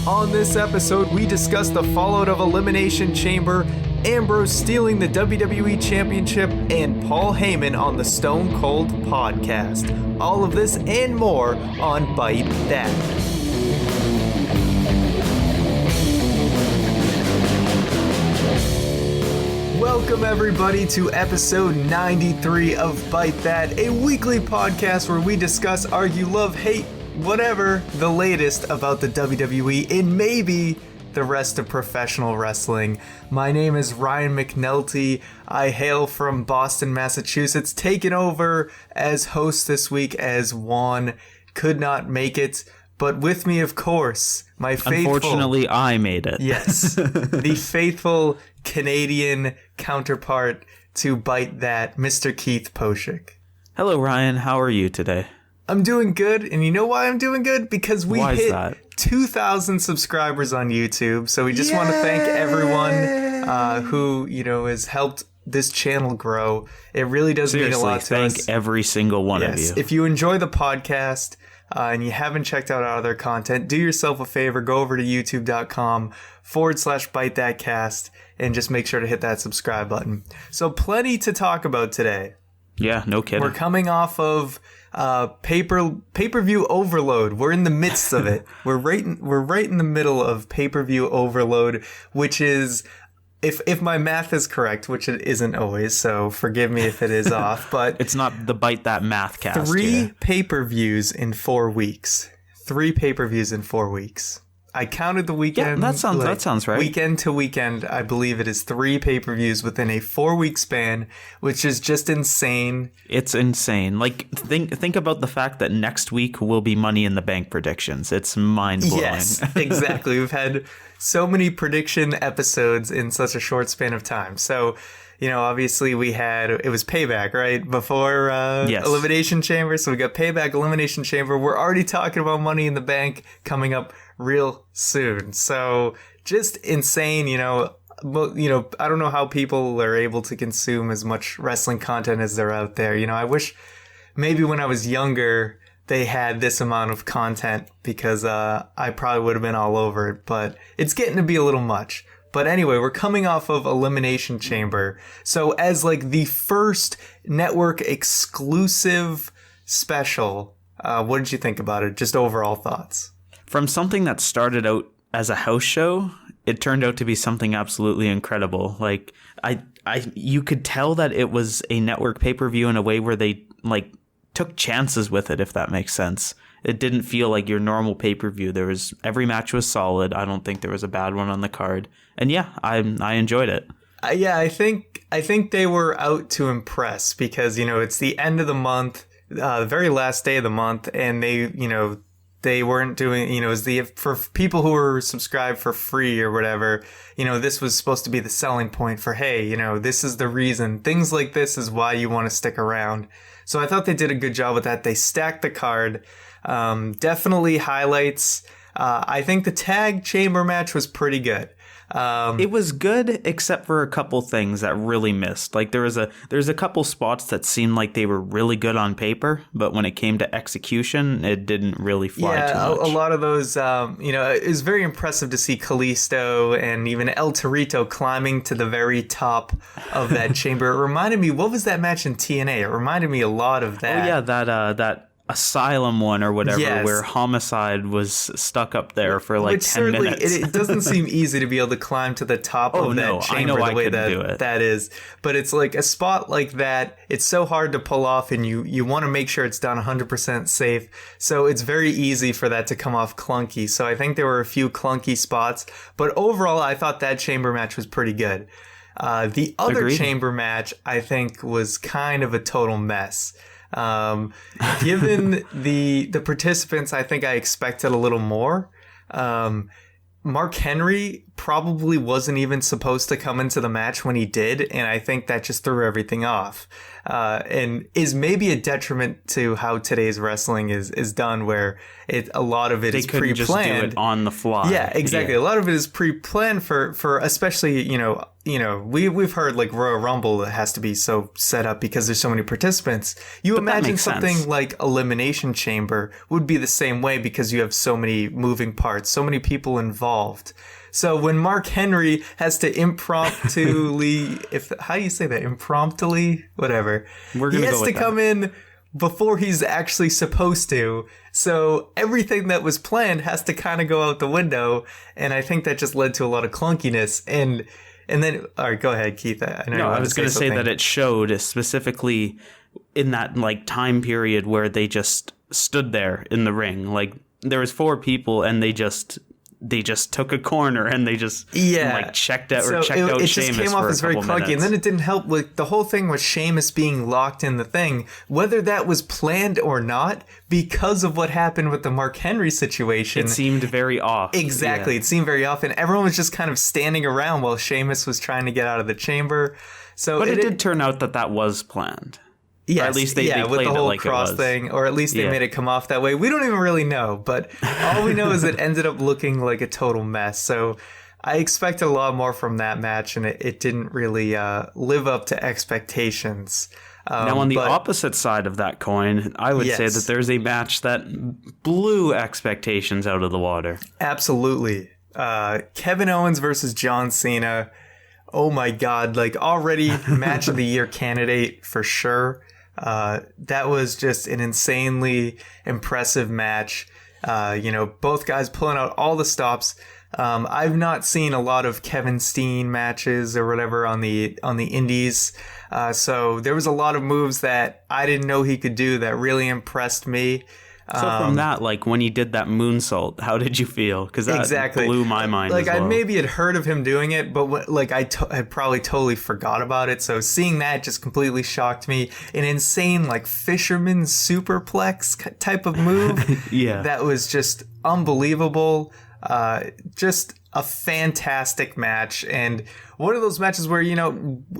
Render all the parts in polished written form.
On this episode, we discuss the fallout of Elimination Chamber, Ambrose stealing the WWE Championship, and Paul Heyman on the Stone Cold podcast. All of this and more on Byte That. Welcome everybody to episode 93 of Byte That, a weekly podcast where we discuss, argue, love, hate, whatever, the latest about the WWE and maybe the rest of professional wrestling. My name is Ryan McNulty. I hail from Boston, Massachusetts, taking over as host this week as Juan could not make it. But with me, of course, my faithful... Unfortunately, I made it. Yes. The faithful Canadian counterpart to Byte That, Mr. Keith Poshik. Hello, Ryan. How are you today? I'm doing good, and you know why I'm doing good? Because we hit 2,000 subscribers on YouTube, so we just want to thank everyone who, has helped this channel grow. It really does mean a lot to us. Thank every single one of you. If you enjoy the podcast and you haven't checked out our other content, do yourself a favor, go over to youtube.com/ByteThatCast and just make sure to hit that subscribe button. So plenty to talk about today. Yeah, no kidding. We're coming off of pay-per-view overload. We're in the midst of it. We're right in the middle of pay-per-view overload, which is, if my math is correct, which it isn't always, so forgive me if it is off, but it's not the Byte That math cast. 3 pay-per-views in 4 weeks. 3 pay-per-views in 4 weeks. I counted the weekend. Yeah, that sounds right. Weekend to weekend, I believe it is 3 pay-per-views within a 4-week span, which is just insane. It's insane. Like, think about the fact that next week will be Money in the Bank predictions. It's mind-blowing. Yes, exactly. We've had so many prediction episodes in such a short span of time. So, obviously it was Payback, right? Before Elimination Chamber. So we got Payback, Elimination Chamber. We're already talking about Money in the Bank coming up real soon. So just insane, I don't know how people are able to consume as much wrestling content as they're out there. I wish maybe when I was younger, they had this amount of content because I probably would have been all over it, but it's getting to be a little much. But anyway, we're coming off of Elimination Chamber. So as like the first network exclusive special, what did you think about it? Just overall thoughts. From something that started out as a house show, it turned out to be something absolutely incredible. Like you could tell that it was a network pay-per-view in a way where they took chances with it, if that makes sense. It didn't feel like your normal pay-per-view. Every match was solid. I don't think there was a bad one on the card. And yeah, I enjoyed it. I think they were out to impress because, it's the end of the month, the very last day of the month, and they weren't doing, for people who were subscribed for free or whatever, this was supposed to be the selling point for, hey, this is the reason. Things like this is why you want to stick around. So I thought they did a good job with that. They stacked the card. Definitely highlights. I think the tag chamber match was pretty good. It was good, except for a couple things that really missed. Like there's a couple spots that seemed like they were really good on paper, but when it came to execution, it didn't really fly too much. A lot of those, it was very impressive to see Kalisto and even El Torito climbing to the very top of that chamber. It reminded me, what was that match in TNA? It reminded me a lot of that. Oh yeah, that Asylum one or whatever, where Homicide was stuck up there for 10 minutes. It doesn't seem easy to be able to climb to the top of that chamber the way that is. But it's like a spot like that, it's so hard to pull off, and you want to make sure it's done 100% safe. So it's very easy for that to come off clunky. So I think there were a few clunky spots. But overall, I thought that chamber match was pretty good. The other chamber match, I think, was kind of a total mess. Given the participants, I think I expected a little more. Mark Henry probably wasn't even supposed to come into the match when he did, and I think that just threw everything off. And is maybe a detriment to how today's wrestling is done, where a lot of it is pre-planned. Just do it on the fly. Yeah, exactly. Yeah. A lot of it is pre-planned for especially, we've heard like Royal Rumble has to be so set up because there's so many participants. You imagine something like Elimination Chamber would be the same way because you have so many moving parts, so many people involved. So when Mark Henry has to impromptu, how do you say that? Impromptu? Whatever. He has to come in before he's actually supposed to. So everything that was planned has to kind of go out the window. And I think that just led to a lot of clunkiness. And then, all right, go ahead, Keith. I was going to say that it showed specifically in that like time period where they just stood there in the ring. Like there was 4 people and they just took a corner and they just checked out out Sheamus. It just came off as very clunky, and then it didn't help. Like the whole thing was Sheamus being locked in the thing, whether that was planned or not, because of what happened with the Mark Henry situation. It seemed very off. Exactly, it seemed very off, and everyone was just kind of standing around while Sheamus was trying to get out of the chamber. So, but it did turn out that was planned. Yes, or at least they with the whole like cross thing, or at least they made it come off that way. We don't even really know, but all we know is it ended up looking like a total mess. So I expected a lot more from that match, and it didn't really live up to expectations. Now, on the opposite side of that coin, I would say that there's a match that blew expectations out of the water. Absolutely. Kevin Owens versus John Cena. Oh my God, like already match of the year candidate for sure. That was just an insanely impressive match. Both guys pulling out all the stops. I've not seen a lot of Kevin Steen matches or whatever on the indies. So there was a lot of moves that I didn't know he could do that really impressed me. So from that, like when he did that moonsault, how did you feel? Because that blew my mind. Like as well. I maybe had heard of him doing it, but I had probably totally forgot about it. So seeing that just completely shocked me. An insane like fisherman superplex type of move. That was just unbelievable. Just a fantastic match, and one of those matches where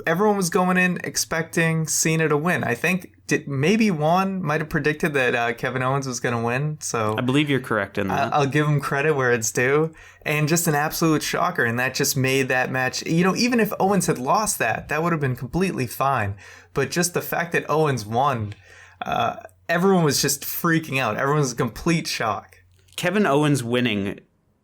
everyone was going in expecting Cena to win. I think maybe Juan might have predicted that Kevin Owens was going to win. So I believe you're correct in that. I'll give him credit where it's due, and just an absolute shocker. And that just made that match. Even if Owens had lost that would have been completely fine. But just the fact that Owens won, everyone was just freaking out. Everyone was in complete shock. Kevin Owens winning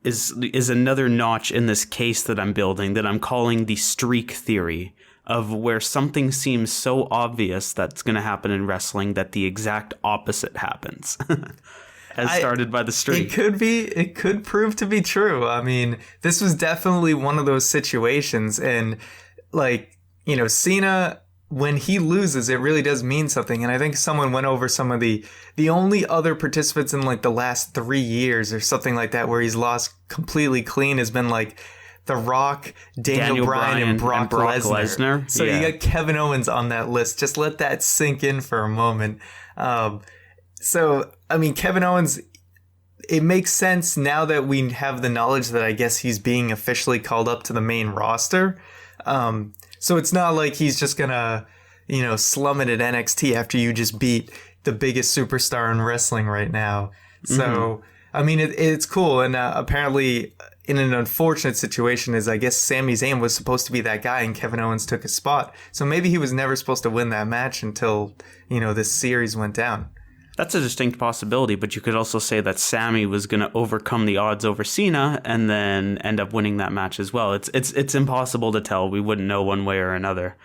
is another notch in this case that I'm building that I'm calling the streak theory, of where something seems so obvious that's going to happen in wrestling that the exact opposite happens. Started by the streak. It could prove to be true. I mean, this was definitely one of those situations, and Cena, when he loses, it really does mean something. And I think someone went over some of the only other participants in like the last 3 years or something like that where he's lost completely clean has been like The Rock, Daniel Bryan, and Brock Lesnar. So you got Kevin Owens on that list. Just let that sink in for a moment. Kevin Owens, it makes sense now that we have the knowledge that I guess he's being officially called up to the main roster. So it's not like he's just gonna, slum it at NXT after you just beat the biggest superstar in wrestling right now. So, it's cool. And apparently in an unfortunate situation is I guess Sami Zayn was supposed to be that guy and Kevin Owens took his spot. So maybe he was never supposed to win that match until, this series went down. That's a distinct possibility, but you could also say that Sami was going to overcome the odds over Cena and then end up winning that match as well. It's impossible to tell. We wouldn't know one way or another.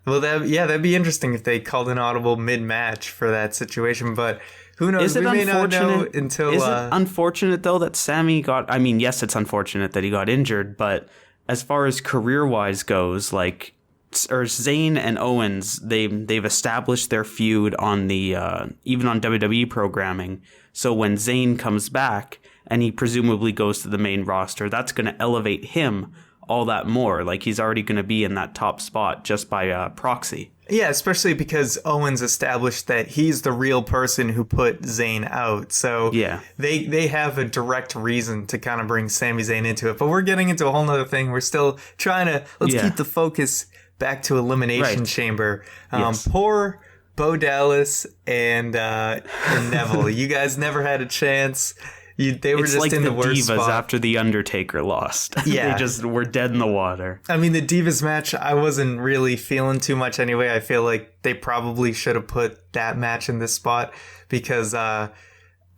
Well, that'd be interesting if they called an audible mid-match for that situation, but who knows? We may not know until... Is it unfortunate, though, that Sami got... I mean, yes, it's unfortunate that he got injured, but as far as career-wise goes, Zayn and Owens, they've established their feud on the even on WWE programming. So when Zayn comes back and he presumably goes to the main roster, that's going to elevate him all that more. Like he's already going to be in that top spot just by proxy. Yeah, especially because Owens established that he's the real person who put Zayn out. So they have a direct reason to kind of bring Sami Zayn into it. But we're getting into a whole nother thing. We're still trying to keep the focus back to Elimination Chamber. Poor Bo Dallas and Neville. You guys never had a chance. They were it's just like in the Divas worst spot. after the Undertaker lost. Yeah. They just were dead in the water. I mean, the Divas match, I wasn't really feeling too much anyway. I feel like they probably should have put that match in this spot because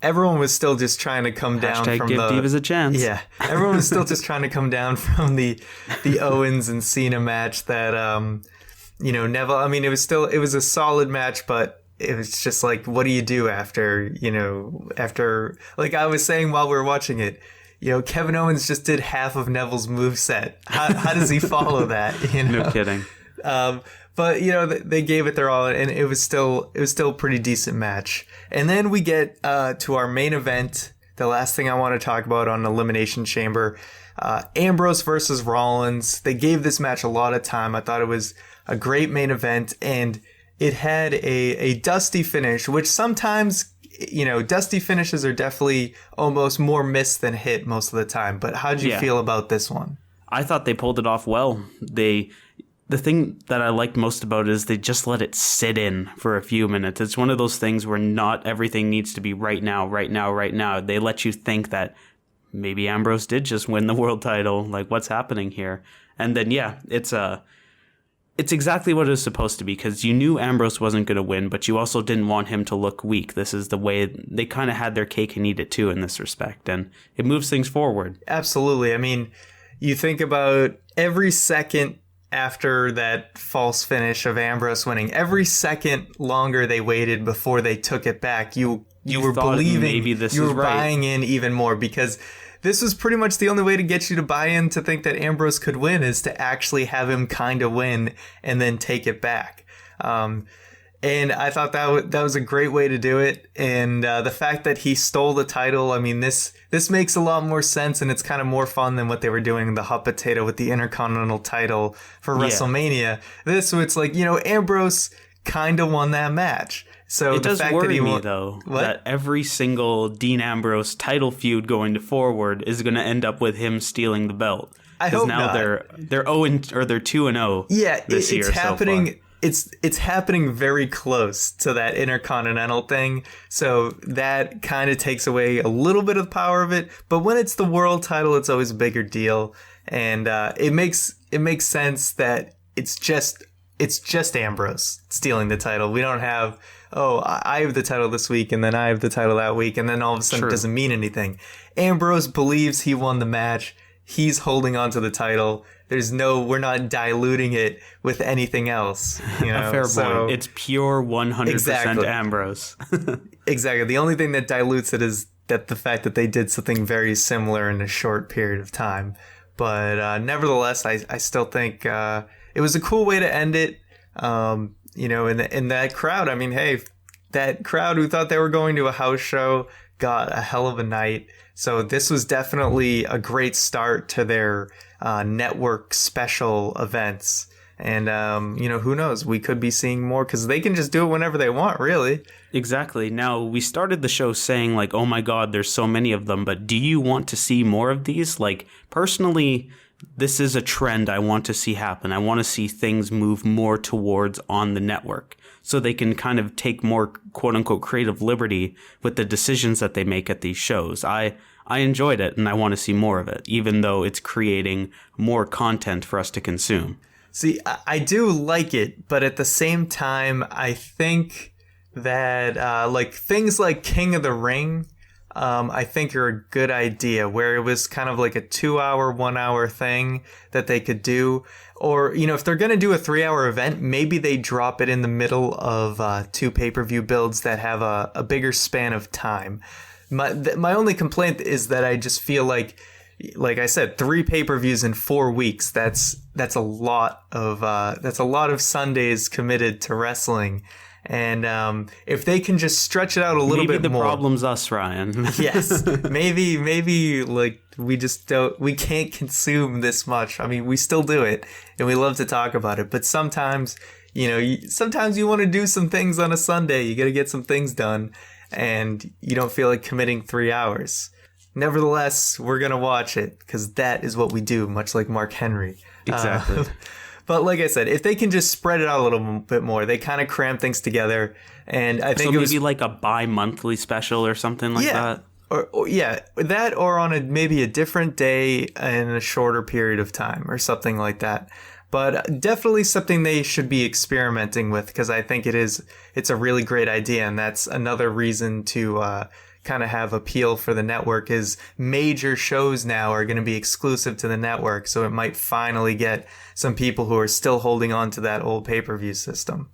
everyone was still just trying to come down from give Divas a chance. Yeah, everyone was still just trying to come down from the Owens and Cena match that Neville. I mean, it was a solid match, but it was just like, what do you do after like I was saying while we were watching it, Kevin Owens just did half of Neville's moveset. How does he follow that? No kidding. But they gave it their all, and it was still a pretty decent match. And then we get to our main event, the last thing I want to talk about on Elimination Chamber, Ambrose versus Rollins. They gave this match a lot of time. I thought it was a great main event, and it had a dusty finish, which sometimes, dusty finishes are definitely almost more missed than hit most of the time. But how'd you feel about this one? I thought they pulled it off well. The thing that I liked most about it is they just let it sit in for a few minutes. It's one of those things where not everything needs to be right now. They let you think that maybe Ambrose did just win the world title. Like, what's happening here? And then, it's exactly what it was supposed to be, because you knew Ambrose wasn't going to win, but you also didn't want him to look weak. This is the way they kind of had their cake and eat it too in this respect, and it moves things forward. Absolutely. I mean, you think about every second after that false finish of Ambrose winning, every second longer they waited before they took it back, you were believing, maybe this you is were right. buying in even more, because this was pretty much the only way to get you to buy in to think that Ambrose could win, is to actually have him kind of win and then take it back. And I thought that was a great way to do it. And the fact that he stole the title, I mean, this makes a lot more sense, and it's kind of more fun than what they were doing in the hot potato with the Intercontinental title for WrestleMania. This, it's like, Ambrose kind of won that match. So it the does fact worry that me, though, that every single Dean Ambrose title feud going forward is going to end up with him stealing the belt. I hope now not. they're 2-0. Yeah, this year it's happening. So far. It's happening very close to that Intercontinental thing. So that kind of takes away a little bit of the power of it. But when it's the world title, it's always a bigger deal, and it makes sense that it's just Ambrose stealing the title. We don't have, I have the title this week, and then I have the title that week, and then all of a sudden it doesn't mean anything. Ambrose believes he won the match. He's holding on to the title. We're not diluting it with anything else. A fair point. It's pure 100% Ambrose. Exactly. The only thing that dilutes it is that the fact that they did something very similar in a short period of time. But nevertheless, I still think it was a cool way to end it. In that crowd, I mean, hey, that crowd who thought they were going to a house show got a hell of a night. So this was definitely a great start to their network special events. And, who knows? We could be seeing more, because they can just do it whenever they want, really. Exactly. Now, we started the show saying, like, oh my God, there's so many of them. But do you want to see more of these? Like, personally, this is a trend I want to see happen. I want to see things move more towards on the network, so they can kind of take more quote unquote creative liberty with the decisions that they make at these shows. I enjoyed it, and I want to see more of it, even though it's creating more content for us to consume. See, I do like it, but at the same time, I think that things like King of the Ring, I think are a good idea, where it was kind of like a 2-hour, 1-hour thing that they could do. Or, if they're going to do a 3-hour event, maybe they drop it in the middle of 2 pay-per-view builds that have a bigger span of time. My only complaint is that I just feel like I said, 3 pay-per-views in 4 weeks. That's a lot of Sundays committed to wrestling. And if they can just stretch it out a little bit more. Maybe the problem's us, Ryan. Yes. Maybe like we can't consume this much. I mean, we still do it, and we love to talk about it. But sometimes, sometimes you want to do some things on a Sunday. You got to get some things done, and you don't feel like committing 3 hours. Nevertheless, we're going to watch it, because that is what we do, much like Mark Henry. Exactly. But like I said, if they can just spread it out a little bit more, they kind of cram things together. And I think maybe like a bi-monthly special or something like that. or yeah, that or on maybe a different day in a shorter period of time or something like that. But definitely something they should be experimenting with, because I think it's a really great idea. And that's another reason to kind of have appeal for the network, is major shows now are going to be exclusive to the network. So it might finally get some people who are still holding on to that old pay-per-view system.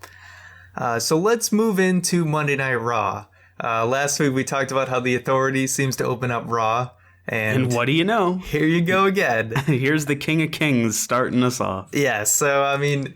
So let's move into Monday Night Raw. Last week we talked about how the Authority seems to open up Raw. And what do you know? Here you go again. Here's the King of Kings starting us off. Yeah, so I mean,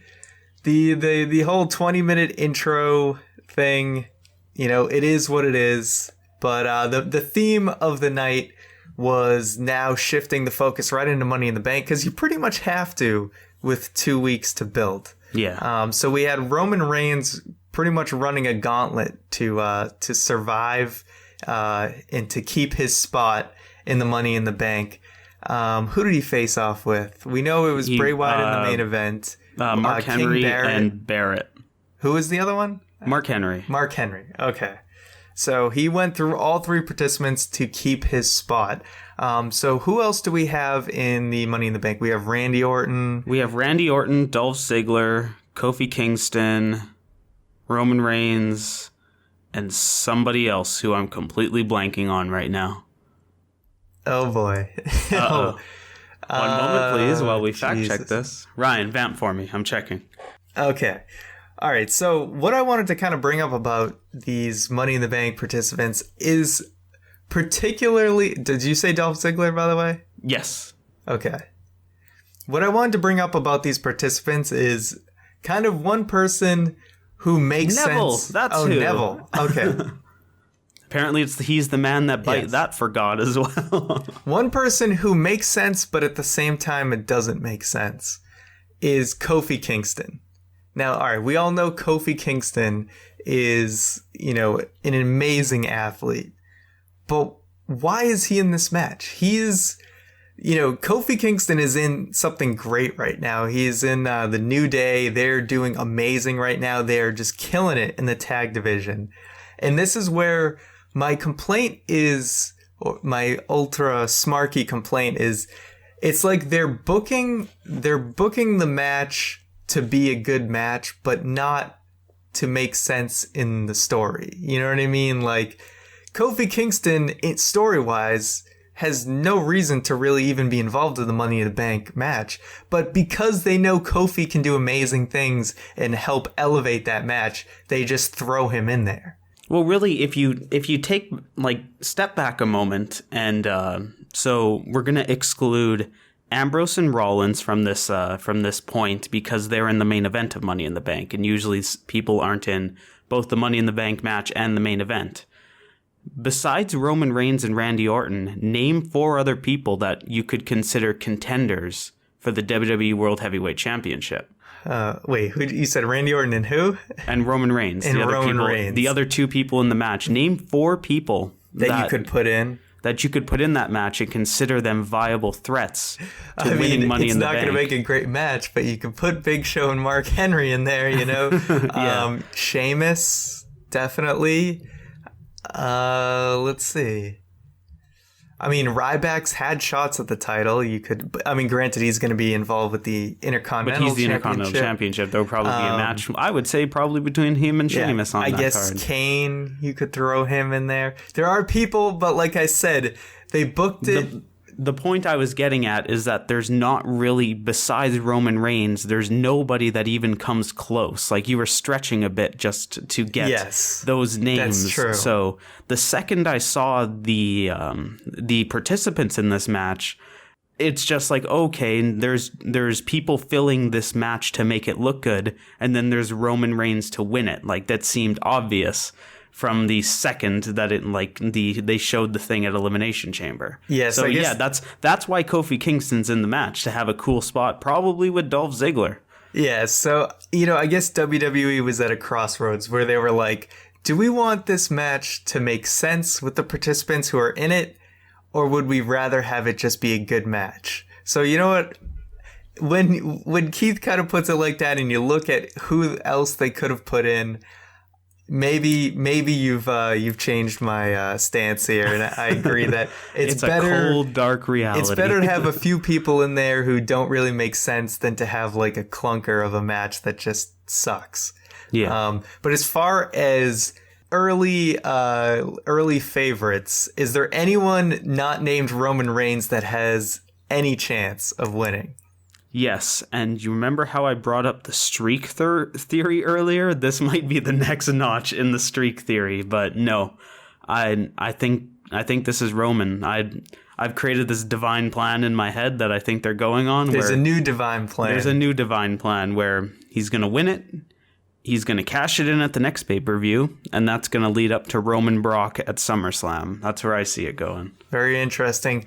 the whole 20-minute intro thing, it is what it is. But the theme of the night was now shifting the focus right into Money in the Bank, because you pretty much have to with 2 weeks to build. Yeah. So we had Roman Reigns pretty much running a gauntlet to survive and to keep his spot in the Money in the Bank. Who did he face off with? We know it was Bray Wyatt in the main event. Mark Henry and Barrett. Who was the other one? Mark Henry. Mark Henry. Okay. So he went through all three participants to keep his spot. So who else do we have in the Money in the Bank? We have Randy Orton. We have Randy Orton, Dolph Ziggler, Kofi Kingston, Roman Reigns, and somebody else who I'm completely blanking on right now. Oh, boy. Uh-oh. One moment, please, while we fact-check this. Ryan, vamp for me. I'm checking. Okay. All right. So what I wanted to kind of bring up about these Money in the Bank participants is particularly... Did you say Dolph Ziggler, by the way? Yes. Okay. What I wanted to bring up about these participants is kind of one person who makes Neville, sense. That's who. Neville. Okay. Apparently, he's the man that Byte that forgot as well. One person who makes sense, but at the same time it doesn't make sense, is Kofi Kingston. Now, all right, we all know Kofi Kingston is, an amazing athlete. But why is he in this match? He's, Kofi Kingston is in something great right now. He's in the New Day. They're doing amazing right now. They're just killing it in the tag division. And this is where my complaint is, or my ultra smarky complaint is, it's like they're booking the match to be a good match, but not to make sense in the story. You know what I mean? Like, Kofi Kingston, story-wise, has no reason to really even be involved in the Money in the Bank match. But because they know Kofi can do amazing things and help elevate that match, they just throw him in there. Well, really, if you take, step back a moment, and so we're going to exclude Ambrose and Rollins from this point because they're in the main event of Money in the Bank, and usually people aren't in both the Money in the Bank match and the main event. Besides Roman Reigns and Randy Orton, name 4 other people that you could consider contenders for the WWE World Heavyweight Championship. Wait, who you said Randy Orton and who? And Roman Reigns. And Roman Reigns. The other 2 people in the match. Name 4 people that you could put in. That you could put in that match and consider them viable threats to winning Money in the Bank. It's not going to make a great match, but you can put Big Show and Mark Henry in there, Yeah. Sheamus, definitely. Let's see. I mean, Ryback's had shots at the title. You could, granted, he's going to be involved with the Intercontinental Championship. But he's the Intercontinental Championship. There'll probably be a match, I would say, probably between him and Sheamus on that card. I guess Kane, you could throw him in there. There are people, but like I said, they booked it. The point I was getting at is that there's not really, besides Roman Reigns, there's nobody that even comes close. Like, you were stretching a bit just to get those names. That's true. So the second I saw the participants in this match, it's just like, okay, there's people filling this match to make it look good, and then there's Roman Reigns to win it. Like, that seemed obvious from the second that they showed the thing at Elimination Chamber. Yes, so that's why Kofi Kingston's in the match, to have a cool spot, probably with Dolph Ziggler. Yeah, so I guess WWE was at a crossroads where they were like, do we want this match to make sense with the participants who are in it, or would we rather have it just be a good match? So you know what? When Keith kind of puts it like that, and you look at who else they could have put in, maybe you've changed my stance here, and I agree that it's better. A cold, dark reality. It's better to have a few people in there who don't really make sense than to have like a clunker of a match that just sucks. Yeah. But as far as early favorites, is there anyone not named Roman Reigns that has any chance of winning? Yes, and you remember how I brought up the streak theory earlier? This might be the next notch in the streak theory, but no, I think this is Roman. I've created this divine plan in my head that I think they're going on. There's a new divine plan. There's a new divine plan where he's going to win it. He's going to cash it in at the next pay-per-view, and that's going to lead up to Roman Brock at SummerSlam. That's where I see it going. Very interesting.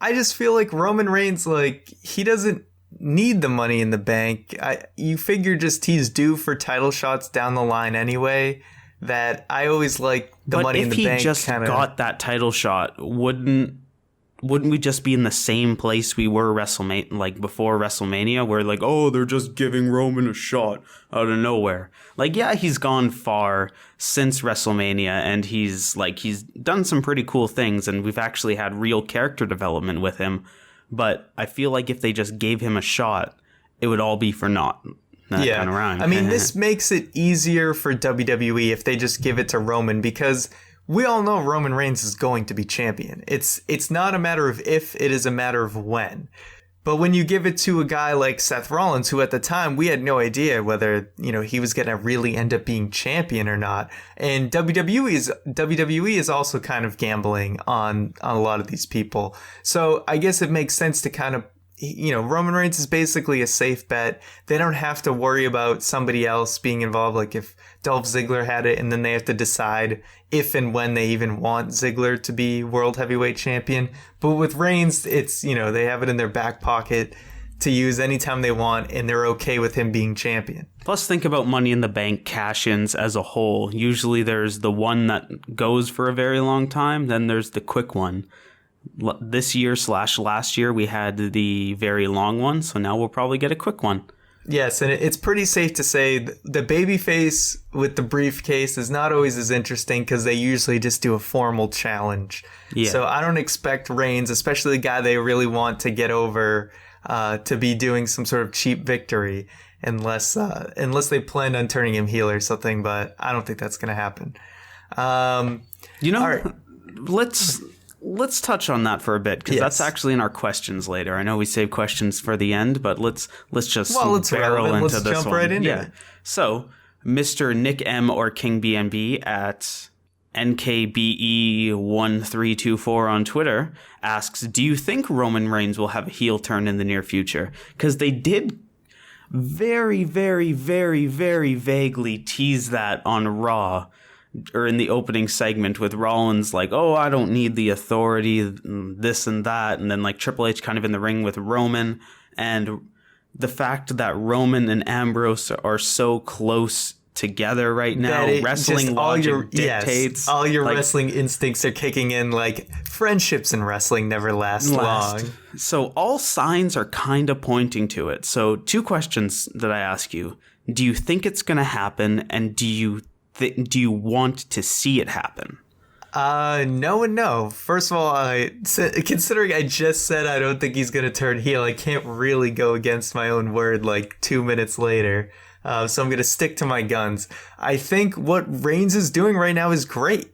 I just feel like Roman Reigns, like, he doesn't need the money in the bank. You figure just he's due for title shots down the line anyway, that I always like the money in the bank. But if he just got that title shot, wouldn't we just be in the same place we were before WrestleMania, where like, oh, they're just giving Roman a shot out of nowhere? Like, yeah, he's gone far since WrestleMania, and he's done some pretty cool things, and we've actually had real character development with him. But I feel like if they just gave him a shot, it would all be for naught. That kind of rhyme. I mean, this makes it easier for WWE if they just give it to Roman, because we all know Roman Reigns is going to be champion. It's not a matter of if, it is a matter of when. But when you give it to a guy like Seth Rollins, who at the time we had no idea whether, he was going to really end up being champion or not. And WWE is also kind of gambling on a lot of these people. So I guess it makes sense to kind of, Roman Reigns is basically a safe bet. They don't have to worry about somebody else being involved. Like if Dolph Ziggler had it and then they have to decide if and when they even want Ziggler to be world heavyweight champion. But with Reigns, it's, they have it in their back pocket to use anytime they want, and they're okay with him being champion. Plus, think about Money in the Bank cash-ins as a whole. Usually there's the one that goes for a very long time, then there's the quick one. This year / last year, we had the very long one, so now we'll probably get a quick one. Yes, and it's pretty safe to say the babyface with the briefcase is not always as interesting because they usually just do a formal challenge. Yeah. So I don't expect Reigns, especially the guy they really want to get over, to be doing some sort of cheap victory unless they plan on turning him heel or something, but I don't think that's going to happen. All right. Let's touch on that for a bit, because that's actually in our questions later. I know we save questions for the end, but let's just barrel into this jump one. Right into it. So, Mr. Nick M or King BNB at NKBE1324 on Twitter asks, do you think Roman Reigns will have a heel turn in the near future? Because they did very, very, very, very vaguely tease that on Raw, or in the opening segment, with Rollins like, oh, I don't need the authority, this and that. And then like Triple H kind of in the ring with Roman. And the fact that Roman and Ambrose are so close together right now, wrestling logic dictates. All your wrestling instincts are kicking in. Like, friendships in wrestling never last long. So all signs are kind of pointing to it. So 2 questions that I ask you. Do you think it's going to happen? And do you want to see it happen? No and no. First of all, considering I just said I don't think he's going to turn heel, I can't really go against my own word like 2 minutes later. So I'm going to stick to my guns. I think what Reigns is doing right now is great.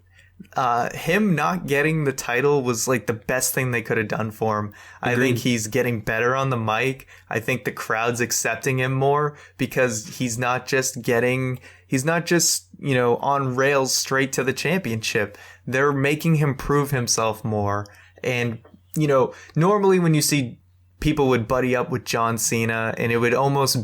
Him not getting the title was like the best thing they could have done for him. Agreed. I think he's getting better on the mic. I think the crowd's accepting him more because he's not just on rails straight to the championship. They're making him prove himself more. And, normally when you see people would buddy up with John Cena, and it would almost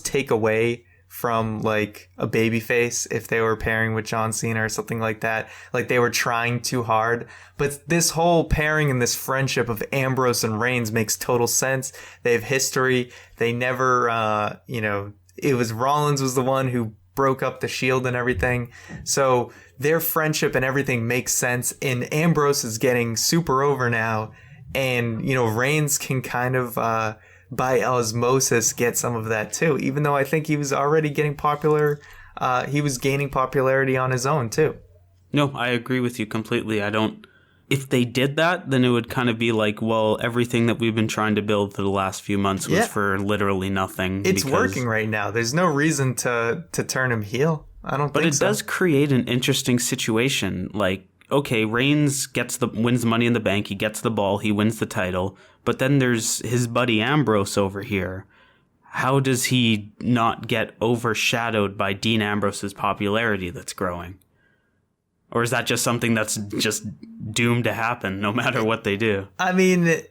take away from like a babyface if they were pairing with John Cena or something like that. Like they were trying too hard. But this whole pairing and this friendship of Ambrose and Reigns makes total sense. They have history. They never, it was Rollins was the one who broke up the Shield and everything. So their friendship and everything makes sense. And Ambrose is getting super over now. And, Reigns can kind of, by osmosis, get some of that too. Even though I think he was already getting popular he was gaining popularity on his own too. No, I agree with you completely. If they did that, then it would kind of be like, well, everything that we've been trying to build for the last few months was for literally nothing. It's working right now. There's no reason to turn him heel. I don't think so. But it does create an interesting situation. Like, okay, Reigns wins Money in the Bank. He gets the ball. He wins the title. But then there's his buddy Ambrose over here. How does he not get overshadowed by Dean Ambrose's popularity that's growing? Or is that just something that's just doomed to happen no matter what they do? I mean...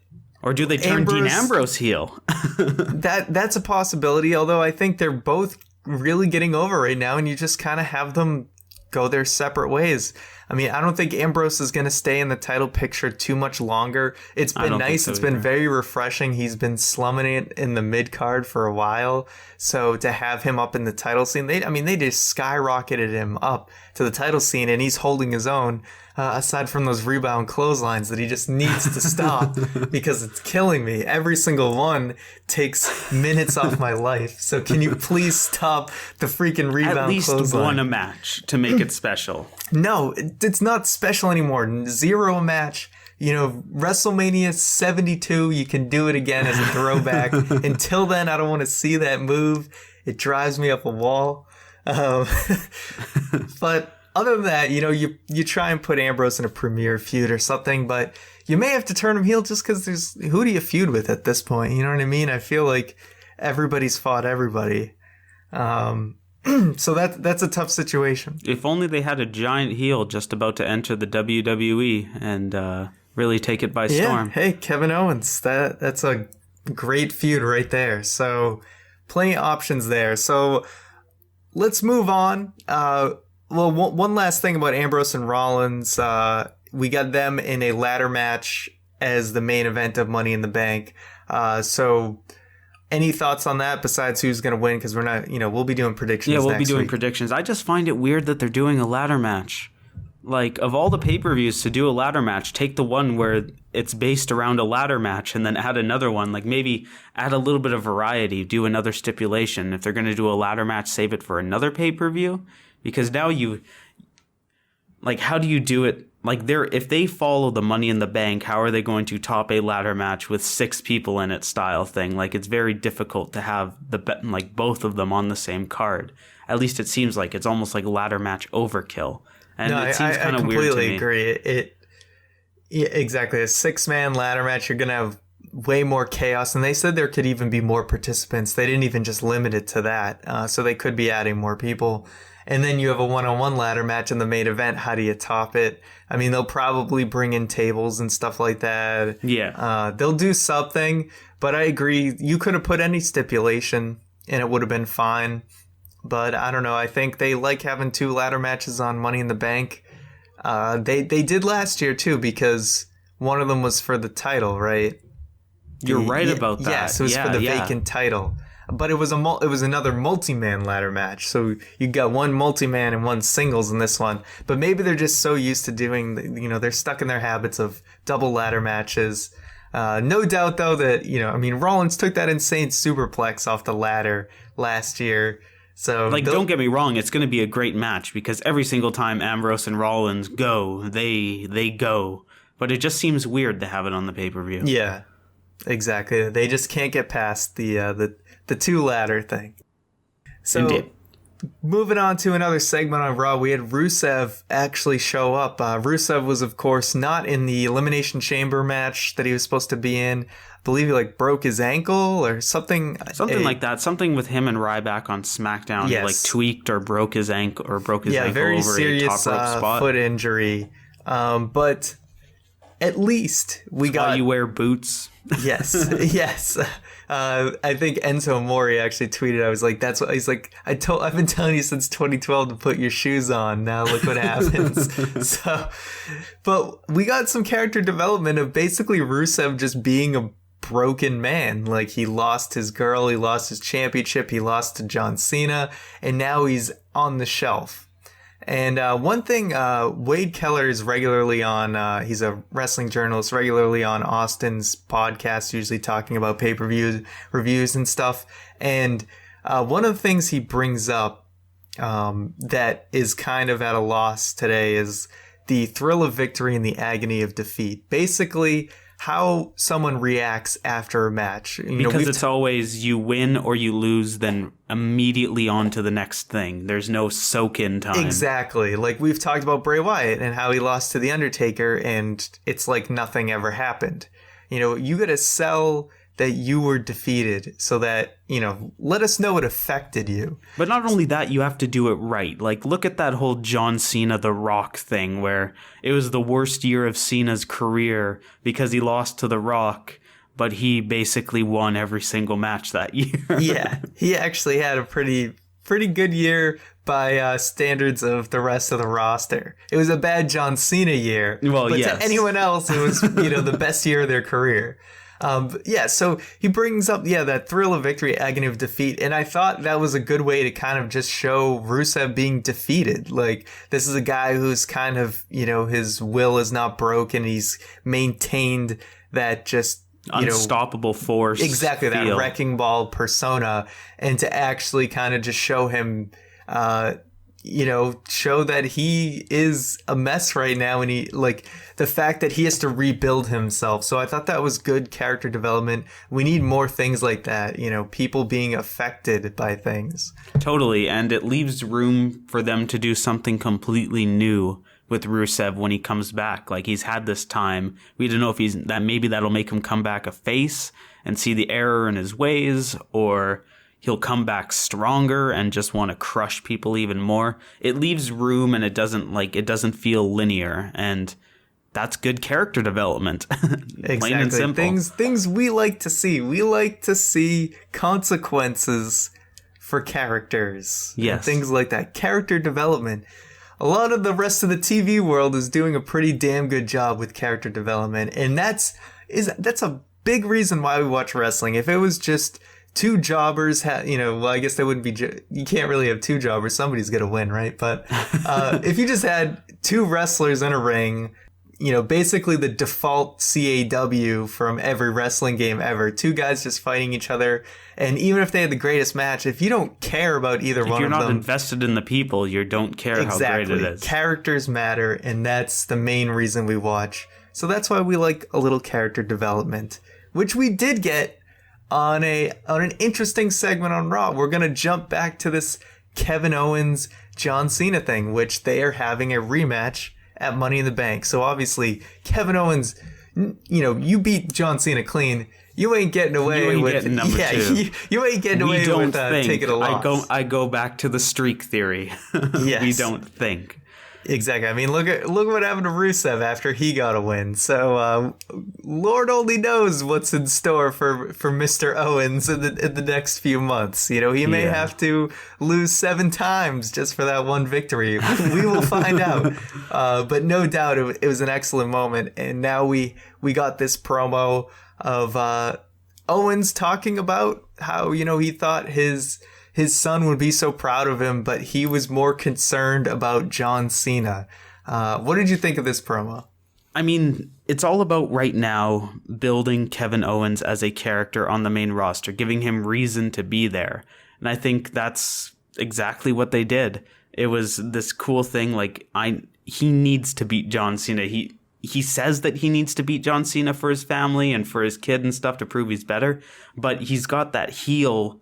Or do they turn Dean Ambrose heel? That's a possibility, although I think they're both really getting over right now, and you just kind of have them go their separate ways. I mean, I don't think Ambrose is going to stay in the title picture too much longer. It's been nice. It's been very refreshing. He's been slumming it in the mid-card for a while. So to have him up in the title scene, they just skyrocketed him up to the title scene, and he's holding his own, aside from those rebound clotheslines that he just needs to stop because it's killing me. Every single one takes minutes off my life. So can you please stop the freaking rebound clothesline? At least one a match to make it special. No, it's not special anymore. 0 a match. You know, WrestleMania 72, you can do it again as a throwback. Until then, I don't want to see that move. It drives me up a wall. But other than that, you know, you try and put Ambrose in a premier feud or something, but you may have to turn him heel just because who do you feud with at this point? You know what I mean? I feel like everybody's fought everybody. So that's a tough situation. If only they had a giant heel just about to enter the WWE and really take it by storm. Yeah, hey, Kevin Owens. That's a great feud right there. So plenty of options there. So let's move on. Well, one last thing about Ambrose and Rollins. We got them in a ladder match as the main event of Money in the Bank. So any thoughts on that besides who's going to win? Because we're not, we'll be doing predictions next week. Yeah, we'll be doing predictions. I just find it weird that they're doing a ladder match. Like, of all the pay-per-views to do a ladder match, take the one where it's based around a ladder match and then add another one. Like, maybe add a little bit of variety, do another stipulation. If they're going to do a ladder match, save it for another pay-per-view. Because now how do you do it? Like, if they follow the Money in the Bank, how are they going to top a ladder match with 6 people in it style thing? Like, it's very difficult to have both of them on the same card. At least it seems like it's almost like ladder match overkill. And it seems kind of weird to me. I completely agree. Exactly. A 6-man ladder match, you're going to have way more chaos. And they said there could even be more participants. They didn't even just limit it to that. So they could be adding more people. And then you have a one-on-one ladder match in the main event. How do you top it? I mean, they'll probably bring in tables and stuff like that. Yeah. They'll do something. But I agree. You could have put any stipulation and it would have been fine. But I don't know. I think they like having 2 ladder matches on Money in the Bank. They did last year too because one of them was for the title, right? You're right about that. Yes, it was for the vacant title. But it was another multi-man ladder match. So you got one multi-man and one singles in this one. But maybe they're just so used to doing, they're stuck in their habits of double ladder matches. No doubt though that, Rollins took that insane superplex off the ladder last year. So don't get me wrong, it's going to be a great match because every single time Ambrose and Rollins go, they go. But it just seems weird to have it on the pay-per-view. Yeah, exactly. They just can't get past the 2 ladder thing. So Indeed. Moving on to another segment on Raw, we had Rusev actually show up. Rusev was, of course, not in the Elimination Chamber match that he was supposed to be in. I believe he broke his ankle or something. Something like that. Something with him and Ryback on SmackDown. Yes. He tweaked or broke his ankle ankle very over serious, a top rope spot. Foot injury. But at least That's why you wear boots. Yes, yes. I think Enzo Mori actually tweeted. I was like, "That's what." He's like, I've been telling you since 2012 to put your shoes on. Now look what happens." But we got some character development of basically Rusev just being a broken man. Like, he lost his girl, he lost his championship, he lost to John Cena, and now he's on the shelf. And one thing, Wade Keller is regularly on, he's a wrestling journalist, regularly on Austin's podcast, usually talking about pay-per-view reviews and stuff. And one of the things he brings up that is kind of at a loss today is the thrill of victory and the agony of defeat. Basically, how someone reacts after a match. Because it's always you win or you lose, then immediately on to the next thing. There's no soak-in time. Exactly. Like we've talked about Bray Wyatt and how he lost to The Undertaker, and it's like nothing ever happened. You got to sell that you were defeated so that, let us know it affected you. But not only that, you have to do it right. Like, look at that whole John Cena, The Rock thing where it was the worst year of Cena's career because he lost to The Rock, but he basically won every single match that year. Yeah, he actually had a pretty good year by standards of the rest of the roster. It was a bad John Cena year, but yes. To anyone else, it was, the best year of their career. So he brings up, that thrill of victory, agony of defeat. And I thought that was a good way to kind of just show Rusev being defeated. Like, this is a guy who's kind of, his will is not broken. He's maintained that just, unstoppable force. Exactly, that wrecking ball persona. And to actually kind of just show him, show that he is a mess right now, and the fact that he has to rebuild himself. So I thought that was good character development. We need more things like that, people being affected by things. Totally, and it leaves room for them to do something completely new with Rusev when he comes back. Like, he's had this time. We don't know if maybe that'll make him come back a face and see the error in his ways, or he'll come back stronger and just want to crush people even more. It leaves room, and it doesn't feel linear, and that's good character development. Exactly. Plain and simple. Things we like to see. We like to see consequences for characters. Yes. And things like that. Character development. A lot of the rest of the TV world is doing a pretty damn good job with character development, and that's a big reason why we watch wrestling. If it was just two jobbers, I guess they wouldn't be. You can't really have two jobbers. Somebody's gonna win, right? But if you just had two wrestlers in a ring, basically the default CAW from every wrestling game ever, two guys just fighting each other, and even if they had the greatest match, if you don't care about either one of them, if you're not invested in the people, you don't care how great it is. Characters matter, and that's the main reason we watch. So that's why we like a little character development, which we did get on an interesting segment on Raw. We're going to jump back to this Kevin Owens, John Cena thing, which they are having a rematch at Money in the Bank. So obviously, Kevin Owens, you beat John Cena clean. You ain't getting away with getting number two. You ain't getting away with taking a loss. I go back to the streak theory. Yes. We don't think. Exactly. I mean, look what happened to Rusev after he got a win. So, Lord only knows what's in store for Mr. Owens in the next few months. He may have to lose 7 times just for that one victory. We will find out. But no doubt it was an excellent moment. And now we got this promo of Owens talking about how, he thought his son would be so proud of him, but he was more concerned about John Cena. What did you think of this promo? I mean, it's all about right now building Kevin Owens as a character on the main roster, giving him reason to be there. And I think that's exactly what they did. It was this cool thing, he needs to beat John Cena. He says that he needs to beat John Cena for his family and for his kid and stuff to prove he's better, but he's got that heel,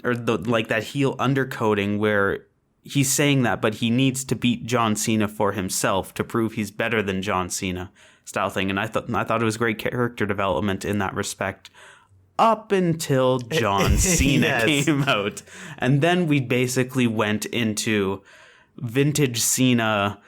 or that heel undercoating where he's saying that, but he needs to beat John Cena for himself to prove he's better than John Cena style thing. And I thought it was great character development in that respect up until John Cena came out. And then we basically went into vintage Cena.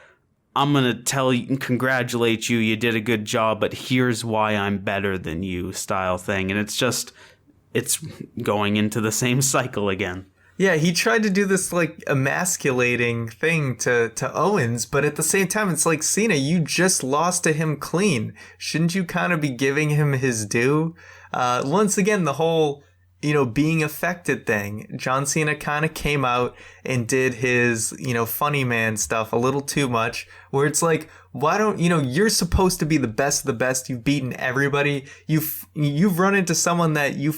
I'm going to congratulate you. You did a good job, but here's why I'm better than you style thing. And it's going into the same cycle again. Yeah, he tried to do this emasculating thing to Owens, but at the same time, it's like, Cena, you just lost to him clean. Shouldn't you kind of be giving him his due? Once again, the whole, being affected thing. John Cena kind of came out and did his, funny man stuff a little too much, where it's like, why don't, you're supposed to be the best of the best. You've beaten everybody. You've run into someone that you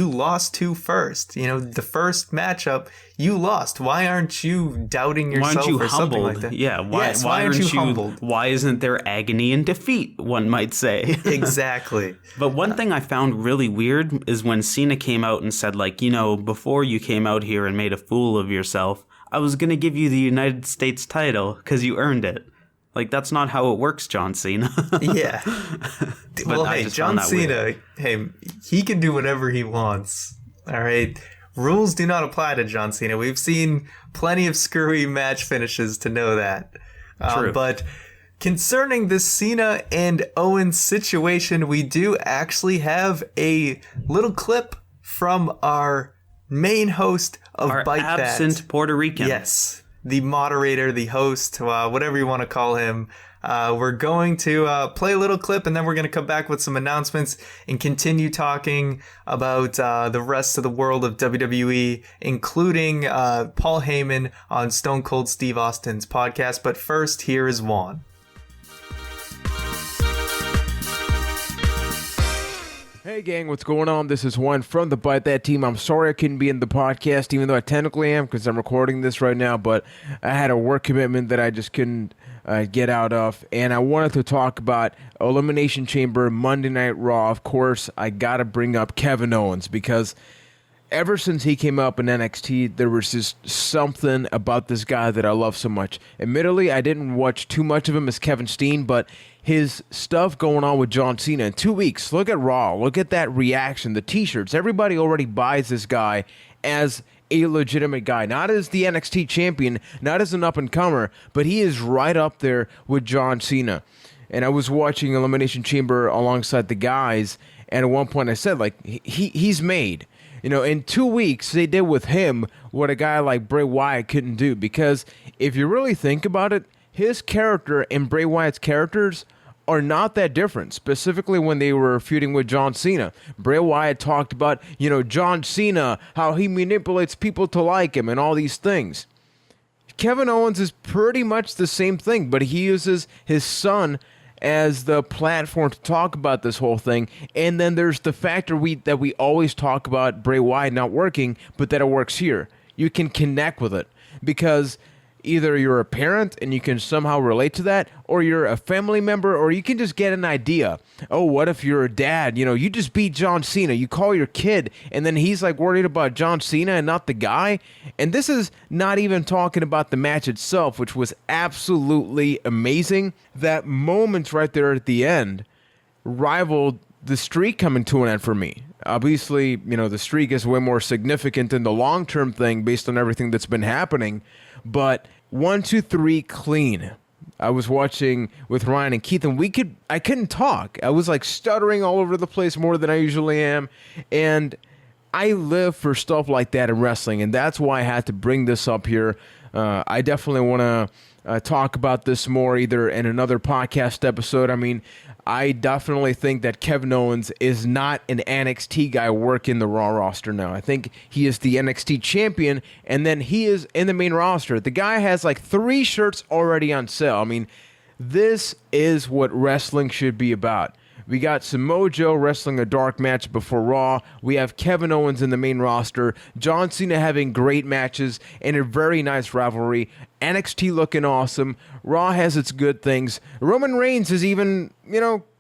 lost to first. The first matchup you lost. Why aren't you doubting yourself or humbled? Something like that? Yeah. Why aren't you humbled? Why isn't there agony and defeat, one might say? Exactly. But one thing I found really weird is when Cena came out and said, like, before you came out here and made a fool of yourself, I was going to give you the United States title because you earned it. Like, that's not how it works, John Cena. Yeah. Well, hey, John Cena, he can do whatever he wants. All right. Rules do not apply to John Cena. We've seen plenty of screwy match finishes to know that. True. But concerning the Cena and Owens situation, we do actually have a little clip from our main host of our Byte absent Puerto Rican. Yes, the moderator, the host, whatever you want to call him. We're going to play a little clip, and then we're going to come back with some announcements and continue talking about the rest of the world of WWE, including Paul Heyman on Stone Cold Steve Austin's podcast. But first, here is Juan. Hey gang, what's going on? This is Juan from the Byte That team. I'm sorry I couldn't be in the podcast, even though I technically am because I'm recording this right now, but I had a work commitment that I just couldn't get out of, and I wanted to talk about Elimination Chamber, Monday Night Raw. Of course, I gotta bring up Kevin Owens because ever since he came up in NXT, there was just something about this guy that I love so much. Admittedly, I didn't watch too much of him as Kevin Steen, but his stuff going on with John Cena in 2 weeks. Look at Raw. Look at that reaction. The T-shirts. Everybody already buys this guy as a legitimate guy. Not as the NXT champion, not as an up-and-comer, but he is right up there with John Cena. And I was watching Elimination Chamber alongside the guys, and at one point I said, like, he's made. In 2 weeks, they did with him what a guy like Bray Wyatt couldn't do. Because if you really think about it, his character and Bray Wyatt's characters are not that different, specifically when they were feuding with John Cena. Bray Wyatt talked about, John Cena, how he manipulates people to like him and all these things. Kevin Owens is pretty much the same thing, but he uses his son as the platform to talk about this whole thing. And then there's the factor that we always talk about Bray Wyatt not working, but that it works here. You can connect with it because either you're a parent and you can somehow relate to that, or you're a family member, or you can just get an idea. Oh, what if you're a dad? You just beat John Cena. You call your kid, and then he's like worried about John Cena and not the guy. And this is not even talking about the match itself, which was absolutely amazing. That moment right there at the end rivaled the streak coming to an end for me. Obviously, the streak is way more significant than the long-term thing based on everything that's been happening. But 1, 2, 3 clean. I was watching with Ryan and Keith, and I couldn't talk. I was like stuttering all over the place more than I usually am. And I live for stuff like that in wrestling, and that's why I had to bring this up here. I definitely want to talk about this more either in another podcast episode. I mean, I definitely think that Kevin Owens is not an NXT guy working the Raw roster now. I think he is the NXT champion, and then he is in the main roster. The guy has like 3 shirts already on sale. I mean, this is what wrestling should be about. We got Samoa Joe wrestling a dark match before Raw. We have Kevin Owens in the main roster. John Cena having great matches and a very nice rivalry. NXT looking awesome. Raw has its good things. Roman Reigns is even,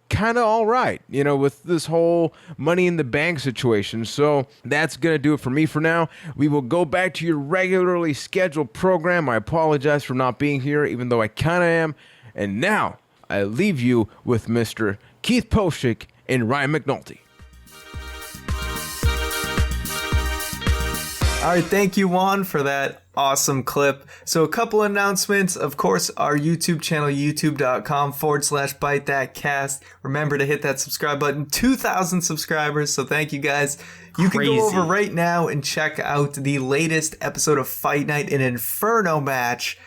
kind of all right, with this whole Money in the Bank situation. So that's going to do it for me for now. We will go back to your regularly scheduled program. I apologize for not being here, even though I kind of am. And now I leave you with Mr. Keith Poshik and Ryan McNulty. All right, thank you, Juan, for that awesome clip. So a couple announcements. Of course, our YouTube channel, youtube.com/ByteThatCast. Remember to hit that subscribe button. 2,000 subscribers, so thank you guys. You can go over right now and check out the latest episode of Fight Night, an Inferno match.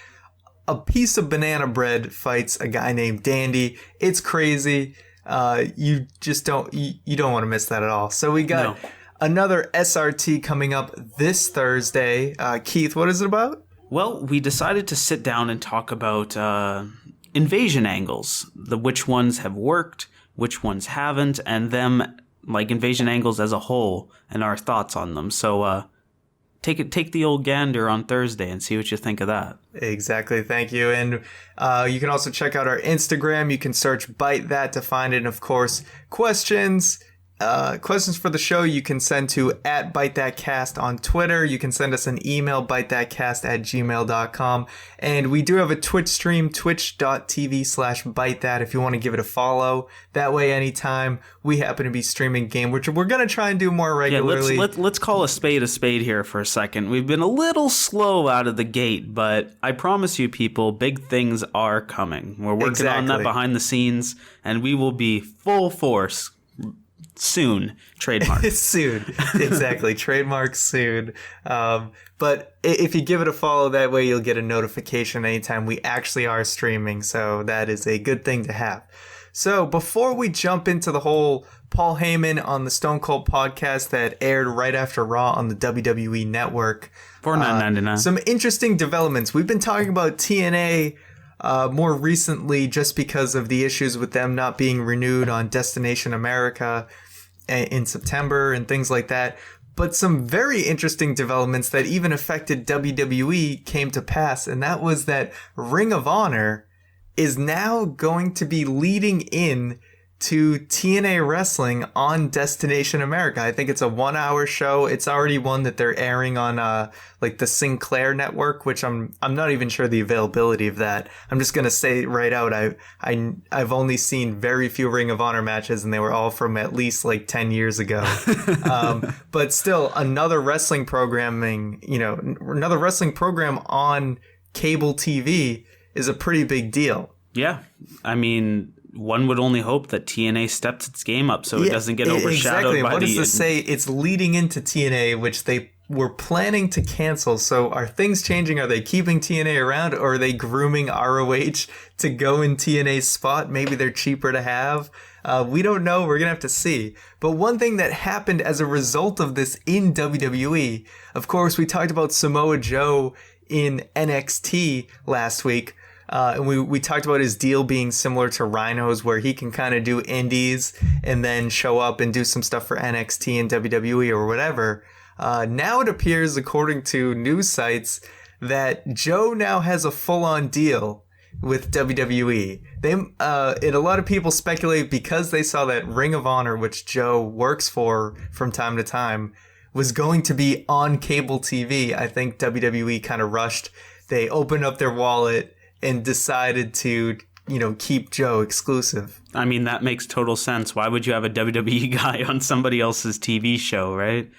A piece of banana bread fights a guy named Dandy. It's crazy. You don't want to miss that at all. So we got another SRT coming up this Thursday. Keith, what is it about? Well, we decided to sit down and talk about invasion angles, which ones have worked, which ones haven't, and them like invasion angles as a whole and our thoughts on them. So take the old gander on Thursday and see what you think of that. Exactly. Thank you. And you can also check out our Instagram. You can search Byte That to find it. And of course, questions for the show you can send to @ByteThatCast on Twitter. You can send us an email, bytethatcast@gmail.com. And we do have a Twitch stream, twitch.tv/ByteThat, if you want to give it a follow. That way, anytime we happen to be streaming game, which we're going to try and do more regularly. Yeah, let's call a spade here for a second. We've been a little slow out of the gate, but I promise you people, big things are coming. We're working on that behind the scenes, and we will be full force soon. Trademark. Soon. Exactly. Trademark soon. But if you give it a follow, that way you'll get a notification anytime we actually are streaming. So that is a good thing to have. So before we jump into the whole Paul Heyman on the Stone Cold podcast that aired right after Raw on the WWE Network. For $9.99. Some interesting developments. We've been talking about TNA more recently just because of the issues with them not being renewed on Destination America in September and things like that. But some very interesting developments that even affected WWE came to pass, and that was that Ring of Honor is now going to be leading in to TNA Wrestling on Destination America. I think it's a 1-hour show. It's already one that they're airing on like the Sinclair network, which I'm not even sure the availability of that. I'm just gonna say right out, I've only seen very few Ring of Honor matches, and they were all from at least like 10 years ago. But still, another wrestling program on cable TV is a pretty big deal. Yeah, I mean, one would only hope that TNA steps its game up so it doesn't get overshadowed exactly. by What does this say? It's leading into TNA, which they were planning to cancel. So are things changing? Are they keeping TNA around, or are they grooming ROH to go in TNA's spot? Maybe they're cheaper to have. We don't know. We're going to have to see. But one thing that happened as a result of this in WWE, of course, we talked about Samoa Joe in NXT last week. And we talked about his deal being similar to Rhino's, where he can kind of do indies and then show up and do some stuff for NXT and WWE or whatever. Now it appears, according to news sites, that Joe now has a full-on deal with WWE. And a lot of people speculate because they saw that Ring of Honor, which Joe works for from time to time, was going to be on cable TV. I think WWE kind of rushed. They opened up their wallet and decided to, keep Joe exclusive. I mean, that makes total sense. Why would you have a WWE guy on somebody else's TV show, right?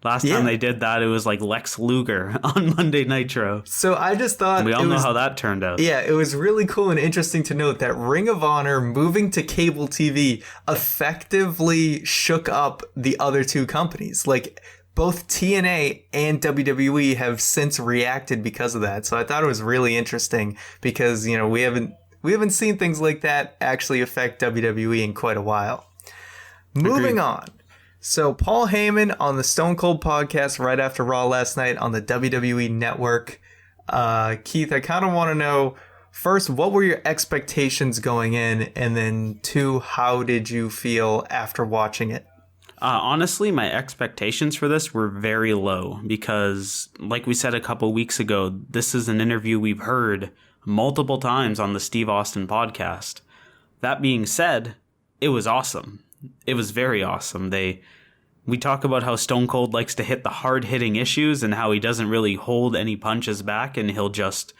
Last time they did that, it was like Lex Luger on Monday Nitro. So I just thought... We all know how that turned out. Yeah, it was really cool and interesting to note that Ring of Honor moving to cable TV effectively shook up the other two companies. Like, both TNA and WWE have since reacted because of that. So I thought it was really interesting because, we haven't seen things like that actually affect WWE in quite a while. Moving on. So Paul Heyman on the Stone Cold podcast right after Raw last night on the WWE Network. Keith, I kind of want to know, first, what were your expectations going in? And then 2, how did you feel after watching it? Honestly, my expectations for this were very low because, like we said a couple weeks ago, this is an interview we've heard multiple times on the Steve Austin podcast. That being said, it was awesome. It was very awesome. We talk about how Stone Cold likes to hit the hard-hitting issues and how he doesn't really hold any punches back, and he'll just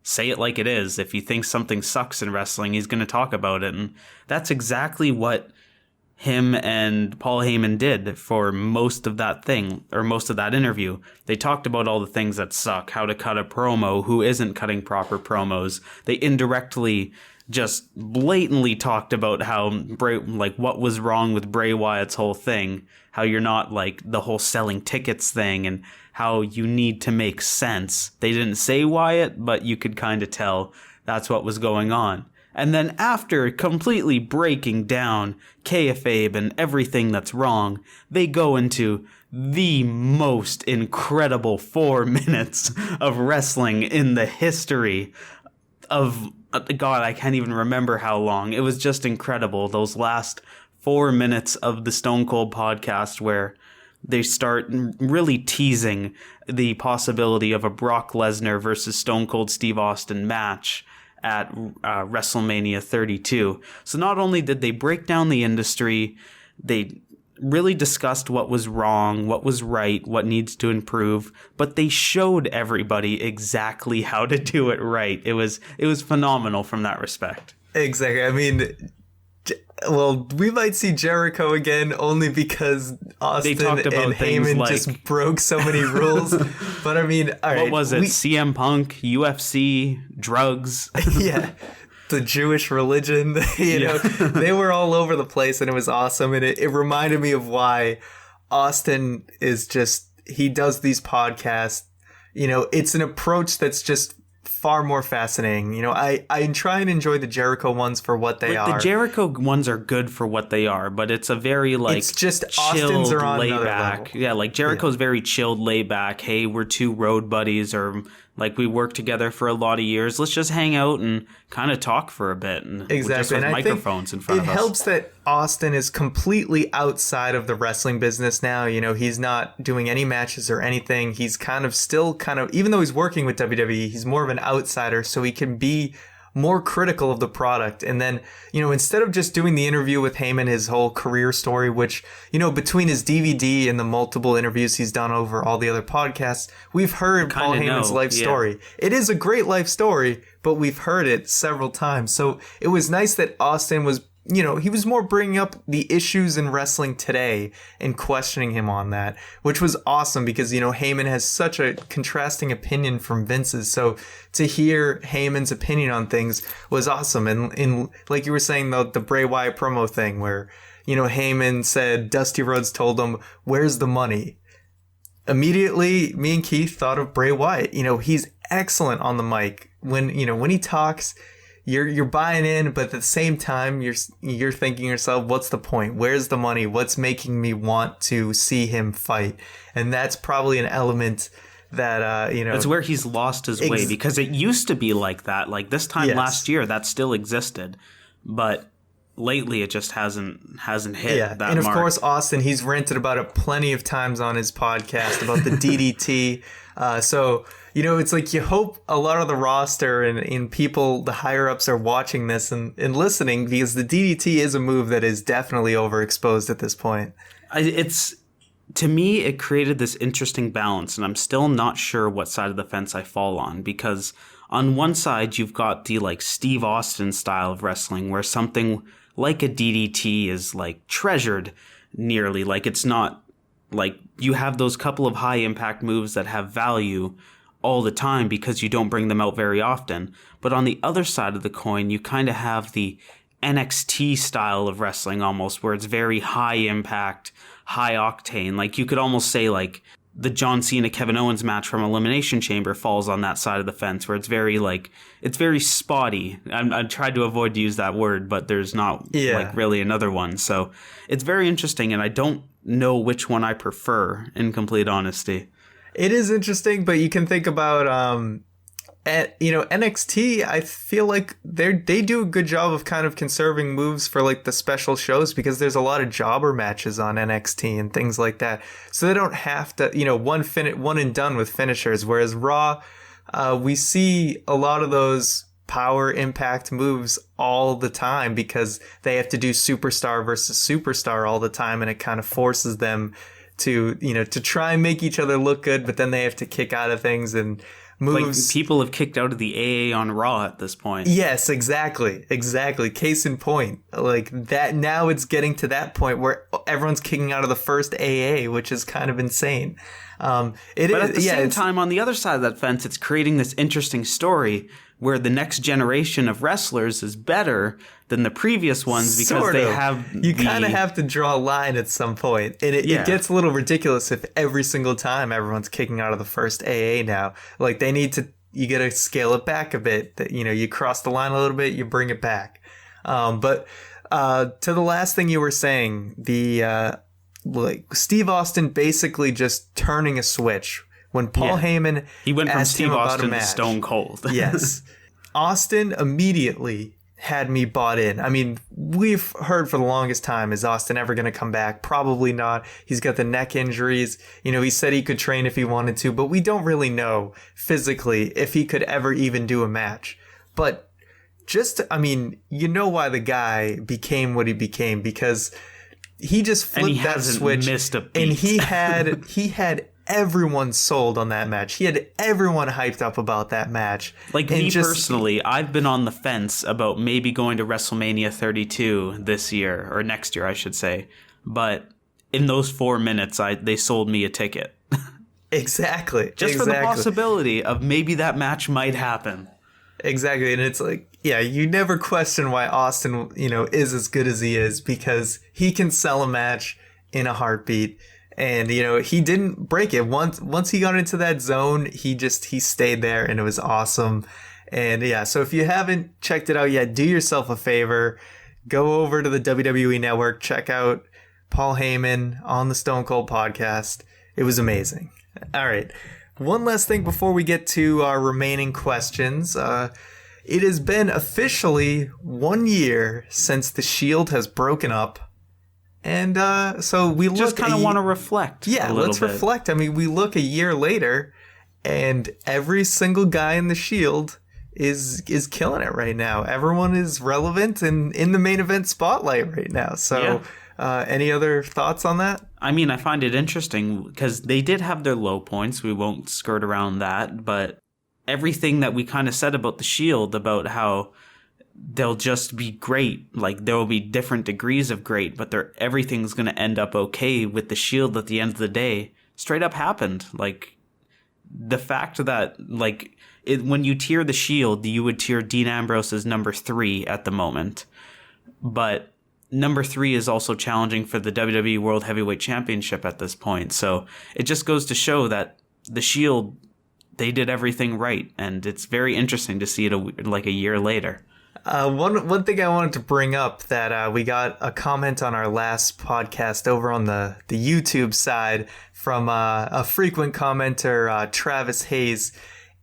say it like it is. If he thinks something sucks in wrestling, he's going to talk about it. And that's exactly what him and Paul Heyman did for most of that interview. They talked about all the things that suck, how to cut a promo, who isn't cutting proper promos. They indirectly just blatantly talked about how what was wrong with Bray Wyatt's whole thing, how you're not like the whole selling tickets thing, and how you need to make sense. They didn't say Wyatt, but you could kind of tell that's what was going on. And then after completely breaking down kayfabe and everything that's wrong, they go into the most incredible 4 minutes of wrestling in the history of God, I can't even remember how long. It was just incredible. Those last 4 minutes of the Stone Cold podcast where they start really teasing the possibility of a Brock Lesnar versus Stone Cold Steve Austin match at WrestleMania 32. So not only did they break down the industry, they really discussed what was wrong, what was right, what needs to improve, but they showed everybody exactly how to do it right. It was phenomenal from that respect. Exactly. I mean, well, we might see Jericho again only because Austin and Heyman just broke so many rules. But I mean, all right. What was it? CM Punk, UFC, drugs. Yeah. The Jewish religion, know, they were all over the place, and it was awesome. And it reminded me of why Austin is just, he does these podcasts. It's an approach that's just far more fascinating. I try and enjoy the Jericho ones for what they are. The Jericho ones are good for what they are, but it's a very it's just chilled, Austin's are on laid another back. level. Yeah, Jericho's very chilled, laid back. Hey, we're two road buddies, or we worked together for a lot of years. Let's just hang out and kind of talk for a bit, and exactly. just with microphones in front of us. It helps that Austin is completely outside of the wrestling business now. He's not doing any matches or anything. He's still even though he's working with WWE, he's more of an outsider, so he can be more critical of the product. And then, instead of just doing the interview with Heyman, his whole career story, which, between his DVD and the multiple interviews he's done over all the other podcasts, we've heard Paul Heyman's life story. It is a great life story, but we've heard it several times. So it was nice that Austin was, he was more bringing up the issues in wrestling today and questioning him on that, which was awesome because, Heyman has such a contrasting opinion from Vince's. So to hear Heyman's opinion on things was awesome. And like you were saying, the Bray Wyatt promo thing where, Heyman said Dusty Rhodes told him, "Where's the money?" Immediately, me and Keith thought of Bray Wyatt. He's excellent on the mic. When he talks, you're buying in, but at the same time, you're thinking to yourself, what's the point? Where's the money? What's making me want to see him fight? And that's probably an element that, That's where he's lost his way, because it used to be like that. Like this time last year, that still existed. But lately, it just hasn't hit that mark. And of course, Austin, he's ranted about it plenty of times on his podcast about the DDT. So, it's like you hope a lot of the roster and people, the higher ups, are watching this and listening, because the DDT is a move that is definitely overexposed at this point. To me, it created this interesting balance, and I'm still not sure what side of the fence I fall on, because on one side, you've got the Steve Austin style of wrestling where something like a DDT is treasured nearly. It's not you have those couple of high impact moves that have value all the time because you don't bring them out very often. But on the other side of the coin, you kind of have the NXT style of wrestling almost, where it's very high impact, high octane. You could almost say the John Cena Kevin Owens match from Elimination Chamber falls on that side of the fence, where it's very it's very spotty. I tried to avoid to use that word, but there's not really another one. So it's very interesting, and I don't know which one I prefer, in complete honesty. It is interesting, but you can think about NXT. I feel like they do a good job of kind of conserving moves for the special shows, because there's a lot of jobber matches on NXT and things like that, so they don't have to one and done with finishers. Whereas Raw, we see a lot of those power impact moves all the time because they have to do superstar versus superstar all the time, and it kind of forces them to try and make each other look good, but then they have to kick out of things and moves. People have kicked out of the AA on Raw at this point. Yes, exactly. Case in point, that. Now it's getting to that point where everyone's kicking out of the first AA, which is kind of insane. But at the same time, on the other side of that fence, it's creating this interesting story where the next generation of wrestlers is better than the previous ones because they have... You kind of have to draw a line at some point. And it gets a little ridiculous if every single time everyone's kicking out of the first AA now. They need to... You got to scale it back a bit. That you cross the line a little bit, you bring it back. But to the last thing you were saying, the Steve Austin basically just turning a switch when Paul Heyman he went from asked Steve him about Austin a match. to Stone Cold. Yes. Austin immediately had me bought in. I mean, we've heard for the longest time, is Austin ever going to come back? Probably not. He's got the neck injuries. He said he could train if he wanted to, but we don't really know physically if he could ever even do a match. But why the guy became what he became, because he just flipped that switch, missed a beat. And he had everyone sold on that match. He had everyone hyped up about that match. Like, me personally, I've been on the fence about maybe going to WrestleMania 32 this year, or next year, I should say. But in those 4 minutes, they sold me a ticket. Exactly. Just for the possibility of maybe that match might happen. Exactly. And it's like, yeah, you never question why Austin, is as good as he is, because he can sell a match in a heartbeat. And, he didn't break it. Once he got into that zone, he stayed there, and it was awesome. And yeah, so if you haven't checked it out yet, do yourself a favor. Go over to the WWE Network. Check out Paul Heyman on the Stone Cold podcast. It was amazing. All right. One last thing before we get to our remaining questions. It has been officially 1 year since the Shield has broken up. And so we just kind of want to reflect. Yeah, let's reflect. I mean, we look a year later, and every single guy in the Shield is killing it right now. Everyone is relevant and in the main event spotlight right now. So, any other thoughts on that? I mean, I find it interesting because they did have their low points. We won't skirt around that, but everything that we kind of said about the Shield, about how they'll just be great. Like, there will be different degrees of great, but everything's going to end up okay with the Shield at the end of the day. Straight up happened. Like, the fact that, like, when you tier the Shield, you would tier Dean Ambrose as number 3 at the moment. But number 3 is also challenging for the WWE World Heavyweight Championship at this point. So it just goes to show that the Shield, they did everything right. And it's very interesting to see it a year later. One thing I wanted to bring up, that we got a comment on our last podcast over on the YouTube side from a frequent commenter, Travis Hayes.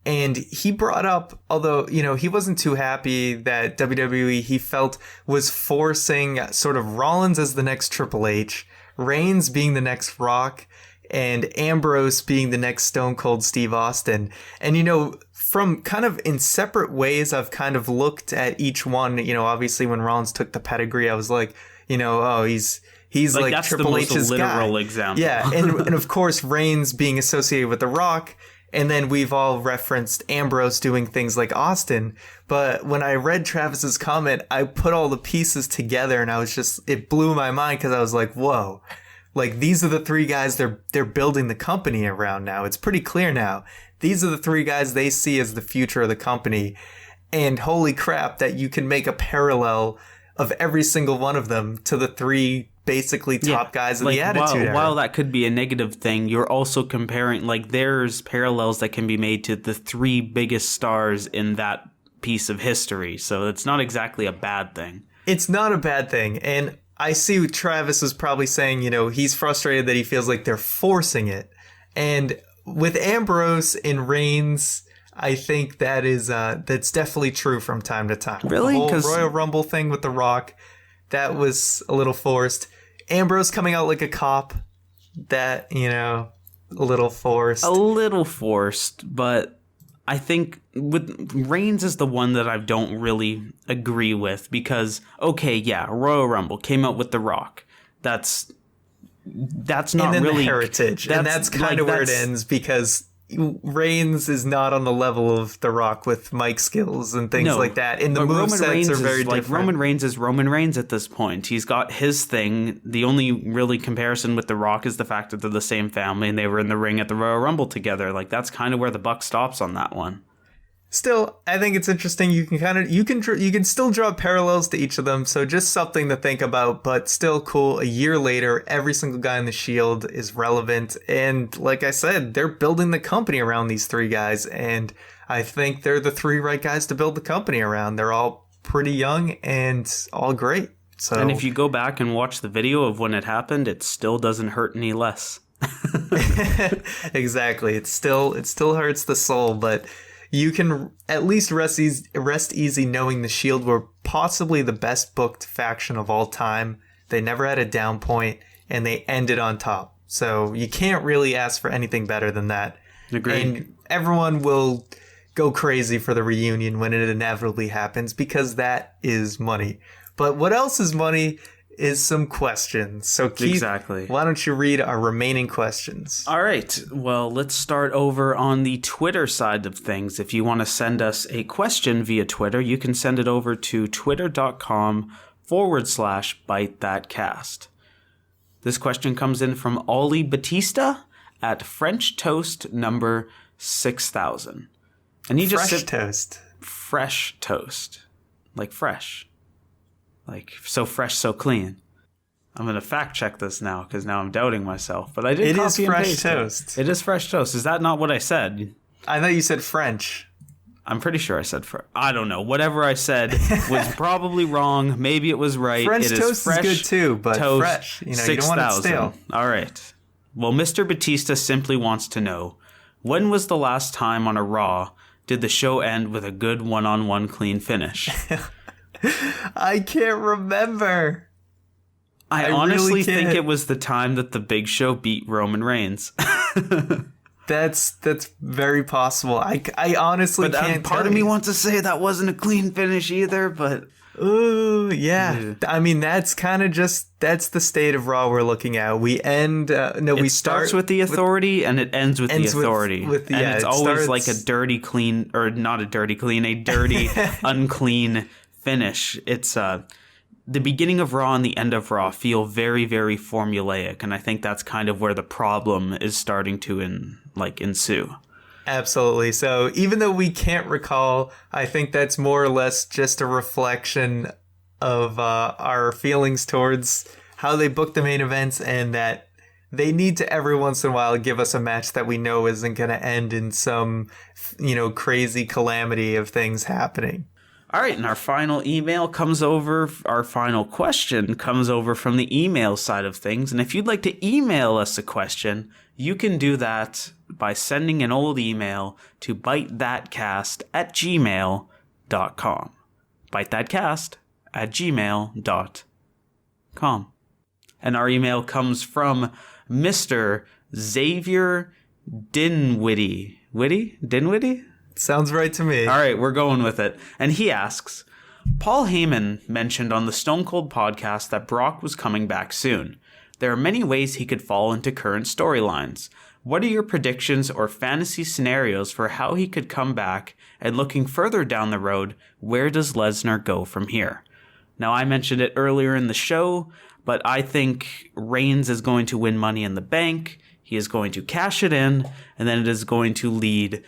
And he brought up, although, he wasn't too happy that WWE, he felt, was forcing sort of Rollins as the next Triple H, Reigns being the next Rock, and Ambrose being the next Stone Cold Steve Austin. And, from kind of in separate ways, I've kind of looked at each one. Obviously when Rollins took the pedigree, I was like, he's like that's Triple the most H's literal guy. Example. Yeah, and of course Reigns being associated with The Rock, and then we've all referenced Ambrose doing things like Austin. But when I read Travis's comment, I put all the pieces together, and it blew my mind, because I was like, whoa. Like, these are the 3 guys they're building the company around now. It's pretty clear now. These are the 3 guys they see as the future of the company. And holy crap, that you can make a parallel of every single one of them to the 3 basically top guys in the Attitude Era. While that could be a negative thing, you're also comparing, there's parallels that can be made to the 3 biggest stars in that piece of history. So it's not exactly a bad thing. It's not a bad thing. And I see what Travis was probably saying, he's frustrated that he feels like they're forcing it. And with Ambrose and Reigns, I think that's definitely true from time to time. Really? The whole Royal Rumble thing with The Rock, that was a little forced. Ambrose coming out like a cop, that, a little forced. A little forced, but I think with Reigns is the one that I don't really agree with, because, okay, yeah, Royal Rumble came out with The Rock. That's not and then really the heritage, and that's kind of where it ends, because Reigns is not on the level of The Rock with mic skills and things like that. And the movesets are very different. Roman Reigns is Roman Reigns at this point. He's got his thing. The only really comparison with The Rock is the fact that they're the same family and they were in the ring at the Royal Rumble together. That's kind of where the buck stops on that one. Still, I think it's interesting. You can still draw parallels to each of them. So just something to think about, but still cool. A year later, every single guy in the Shield is relevant. And like I said, they're building the company around these 3 guys. And I think they're the 3 right guys to build the company around. They're all pretty young and all great. So, and if you go back and watch the video of when it happened, it still doesn't hurt any less. Exactly. It still hurts the soul, but you can at least rest easy knowing the Shield were possibly the best booked faction of all time. They never had a down point, and they ended on top. So you can't really ask for anything better than that. Agreed. And everyone will go crazy for the reunion when it inevitably happens because that is money. But what else is money is some questions. So Keith, exactly. Why don't you read our remaining questions? All right. Well, let's start over on the Twitter side of things. If you want to send us a question via Twitter, you can send it over to twitter.com/ByteThatCast. This question comes in from Ollie Batista at French Toast number 6000. And he just Fresh toast. Fresh toast. Like fresh. Like so fresh, so clean. I'm going to fact check this now because now I'm doubting myself. But I did copy and paste it. It is fresh toast. It is fresh toast. Is that not what I said? I thought you said French. I'm pretty sure I said I don't know. Whatever I said was probably wrong. Maybe it was right. French toast is good too, but fresh. You don't want it stale. All right. Well, Mr. Batista simply wants to know, when was the last time on a Raw did the show end with a good one-on-one clean finish? I can't remember. I honestly really think it was the time that the Big Show beat Roman Reigns. That's very possible. I honestly can't. Part of me wants to say that wasn't a clean finish either, but ooh, yeah. I mean, that's kind of that's the state of Raw we're looking at. We end. We starts with the Authority and it ends with the Authority. And it's always like a dirty clean, or not a dirty clean, a dirty unclean finish. It's the beginning of Raw and the end of Raw feel very, very formulaic, and I think that's kind of where the problem is starting to ensue. Absolutely. So even though we can't recall, I think that's more or less just a reflection of our feelings towards how they book the main events, and that they need to every once in a while give us a match that we know isn't going to end in some, crazy calamity of things happening. All right, and our final question comes over from the email side of things. And if you'd like to email us a question, you can do that by sending an old email to bytethatcast@gmail.com. bytethatcast@gmail.com. And our email comes from Mr. Xavier Dinwiddie. Dinwiddie? Sounds right to me. All right, we're going with it. And he asks, Paul Heyman mentioned on the Stone Cold podcast that Brock was coming back soon. There are many ways he could fall into current storylines. What are your predictions or fantasy scenarios for how he could come back? And looking further down the road, where does Lesnar go from here? Now, I mentioned it earlier in the show, but I think Reigns is going to win Money in the Bank. He is going to cash it in, and then it is going to lead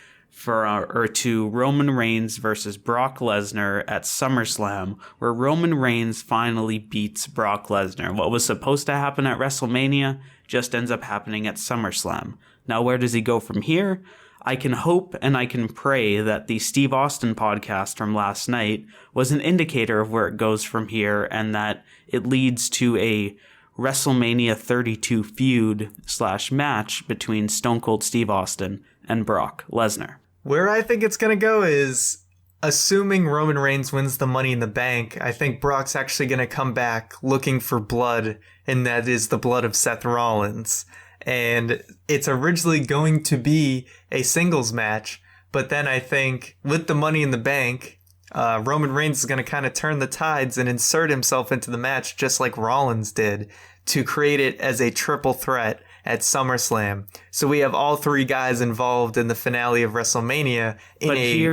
to Roman Reigns versus Brock Lesnar at SummerSlam, where Roman Reigns finally beats Brock Lesnar. What was supposed to happen at WrestleMania just ends up happening at SummerSlam. Now, where does he go from here? I can hope and I can pray that the Steve Austin podcast from last night was an indicator of where it goes from here, and that it leads to a WrestleMania 32 feud/match between Stone Cold Steve Austin and Brock Lesnar. Where I think it's going to go is, assuming Roman Reigns wins the Money in the Bank, I think Brock's actually going to come back looking for blood, and that is the blood of Seth Rollins. And it's originally going to be a singles match, but then I think with the Money in the Bank, Roman Reigns is going to kind of turn the tides and insert himself into the match just like Rollins did, to create it as a triple threat at SummerSlam. So we have all three guys involved in the finale of WrestleMania in a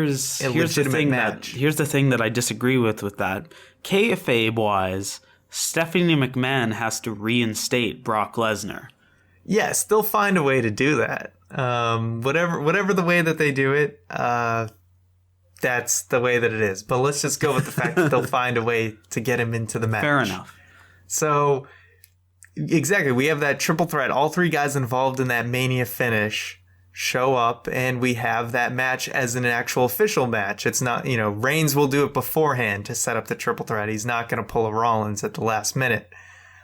legitimate match. Here's the thing that I disagree with that. Kayfabe-wise, Stephanie McMahon has to reinstate Brock Lesnar. Yes, they'll find a way to do that. Whatever the way that they do it, that's the way that it is. But let's just go with the fact that they'll find a way to get him into the match. Fair enough. So, exactly, we have that triple threat. All three guys involved in that Mania finish show up, and we have that match as an actual official match. It's not, Reigns will do it beforehand to set up the triple threat. He's not going to pull a Rollins at the last minute.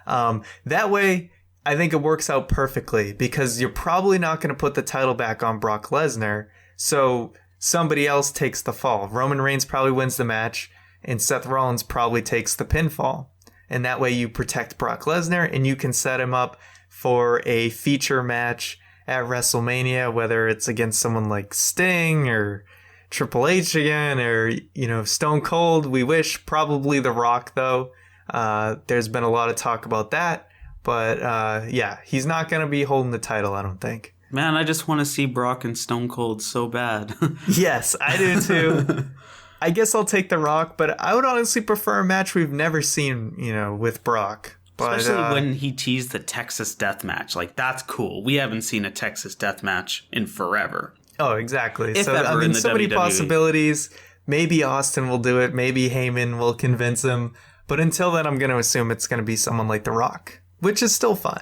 That way, I think it works out perfectly, because you're probably not going to put the title back on Brock Lesnar. So somebody else takes the fall. Roman Reigns probably wins the match, and Seth Rollins probably takes the pinfall. And that way you protect Brock Lesnar, and you can set him up for a feature match at WrestleMania, whether it's against someone like Sting or Triple H again, or, Stone Cold. We wish probably The Rock, though. There's been a lot of talk about that. But, he's not going to be holding the title, I don't think. Man, I just want to see Brock and Stone Cold so bad. Yes, I do too. I guess I'll take The Rock, but I would honestly prefer a match we've never seen, with Brock. But, especially when he teased the Texas Death Match. Like, that's cool. We haven't seen a Texas Death Match in forever. Oh, exactly. If ever in the so many WWE. Possibilities. Maybe Austin will do it. Maybe Heyman will convince him. But until then, I'm going to assume it's going to be someone like The Rock, which is still fun.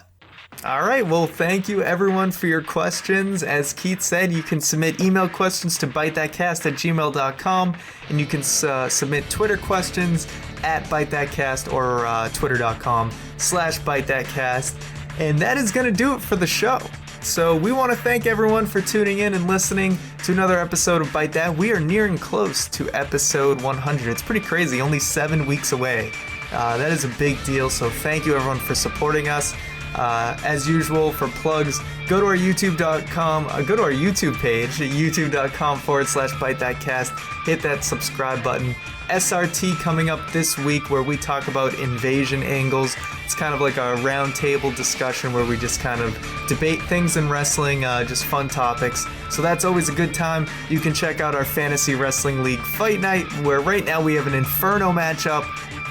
All right, well, thank you, everyone, for your questions. As Keith said, you can submit email questions to bytethatcast@gmail.com, and you can submit Twitter questions at bytethatcast or twitter.com/bytethatcast. And that is going to do it for the show. So we want to thank everyone for tuning in and listening to another episode of Byte That. We are nearing close to episode 100. It's pretty crazy, only 7 weeks away. That is a big deal, so thank you, everyone, for supporting us. As usual, for plugs, go to our youtube.com, go to our YouTube page, youtube.com/bytethatcast. Hit that subscribe button. SRT coming up this week, where we talk about invasion angles. It's kind of like a round table discussion where we just kind of debate things in wrestling, just fun topics. So that's always a good time. You can check out our Fantasy Wrestling League Fight Night, where right now we have an Inferno matchup,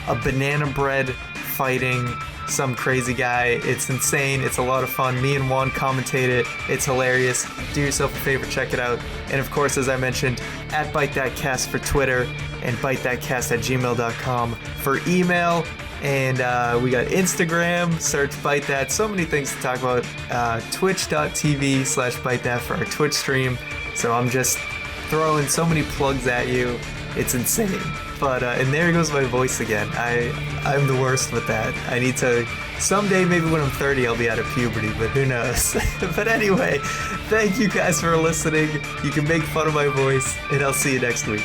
a banana bread fighting some crazy guy. It's insane. It's a lot of fun. Me and Juan commentate it. It's hilarious. Do yourself a favor, check it out. And of course, as I mentioned, at ByteThatCast for Twitter and ByteThatCast@gmail.com for email. And we got Instagram, search Byte That. So many things to talk about. Twitch.tv/ByteThat for our Twitch stream. So I'm just throwing so many plugs at you. It's insane. But, and there goes my voice again. I'm the worst with that. I need to, someday, maybe when I'm 30, I'll be out of puberty, but who knows. But anyway, thank you guys for listening. You can make fun of my voice, and I'll see you next week.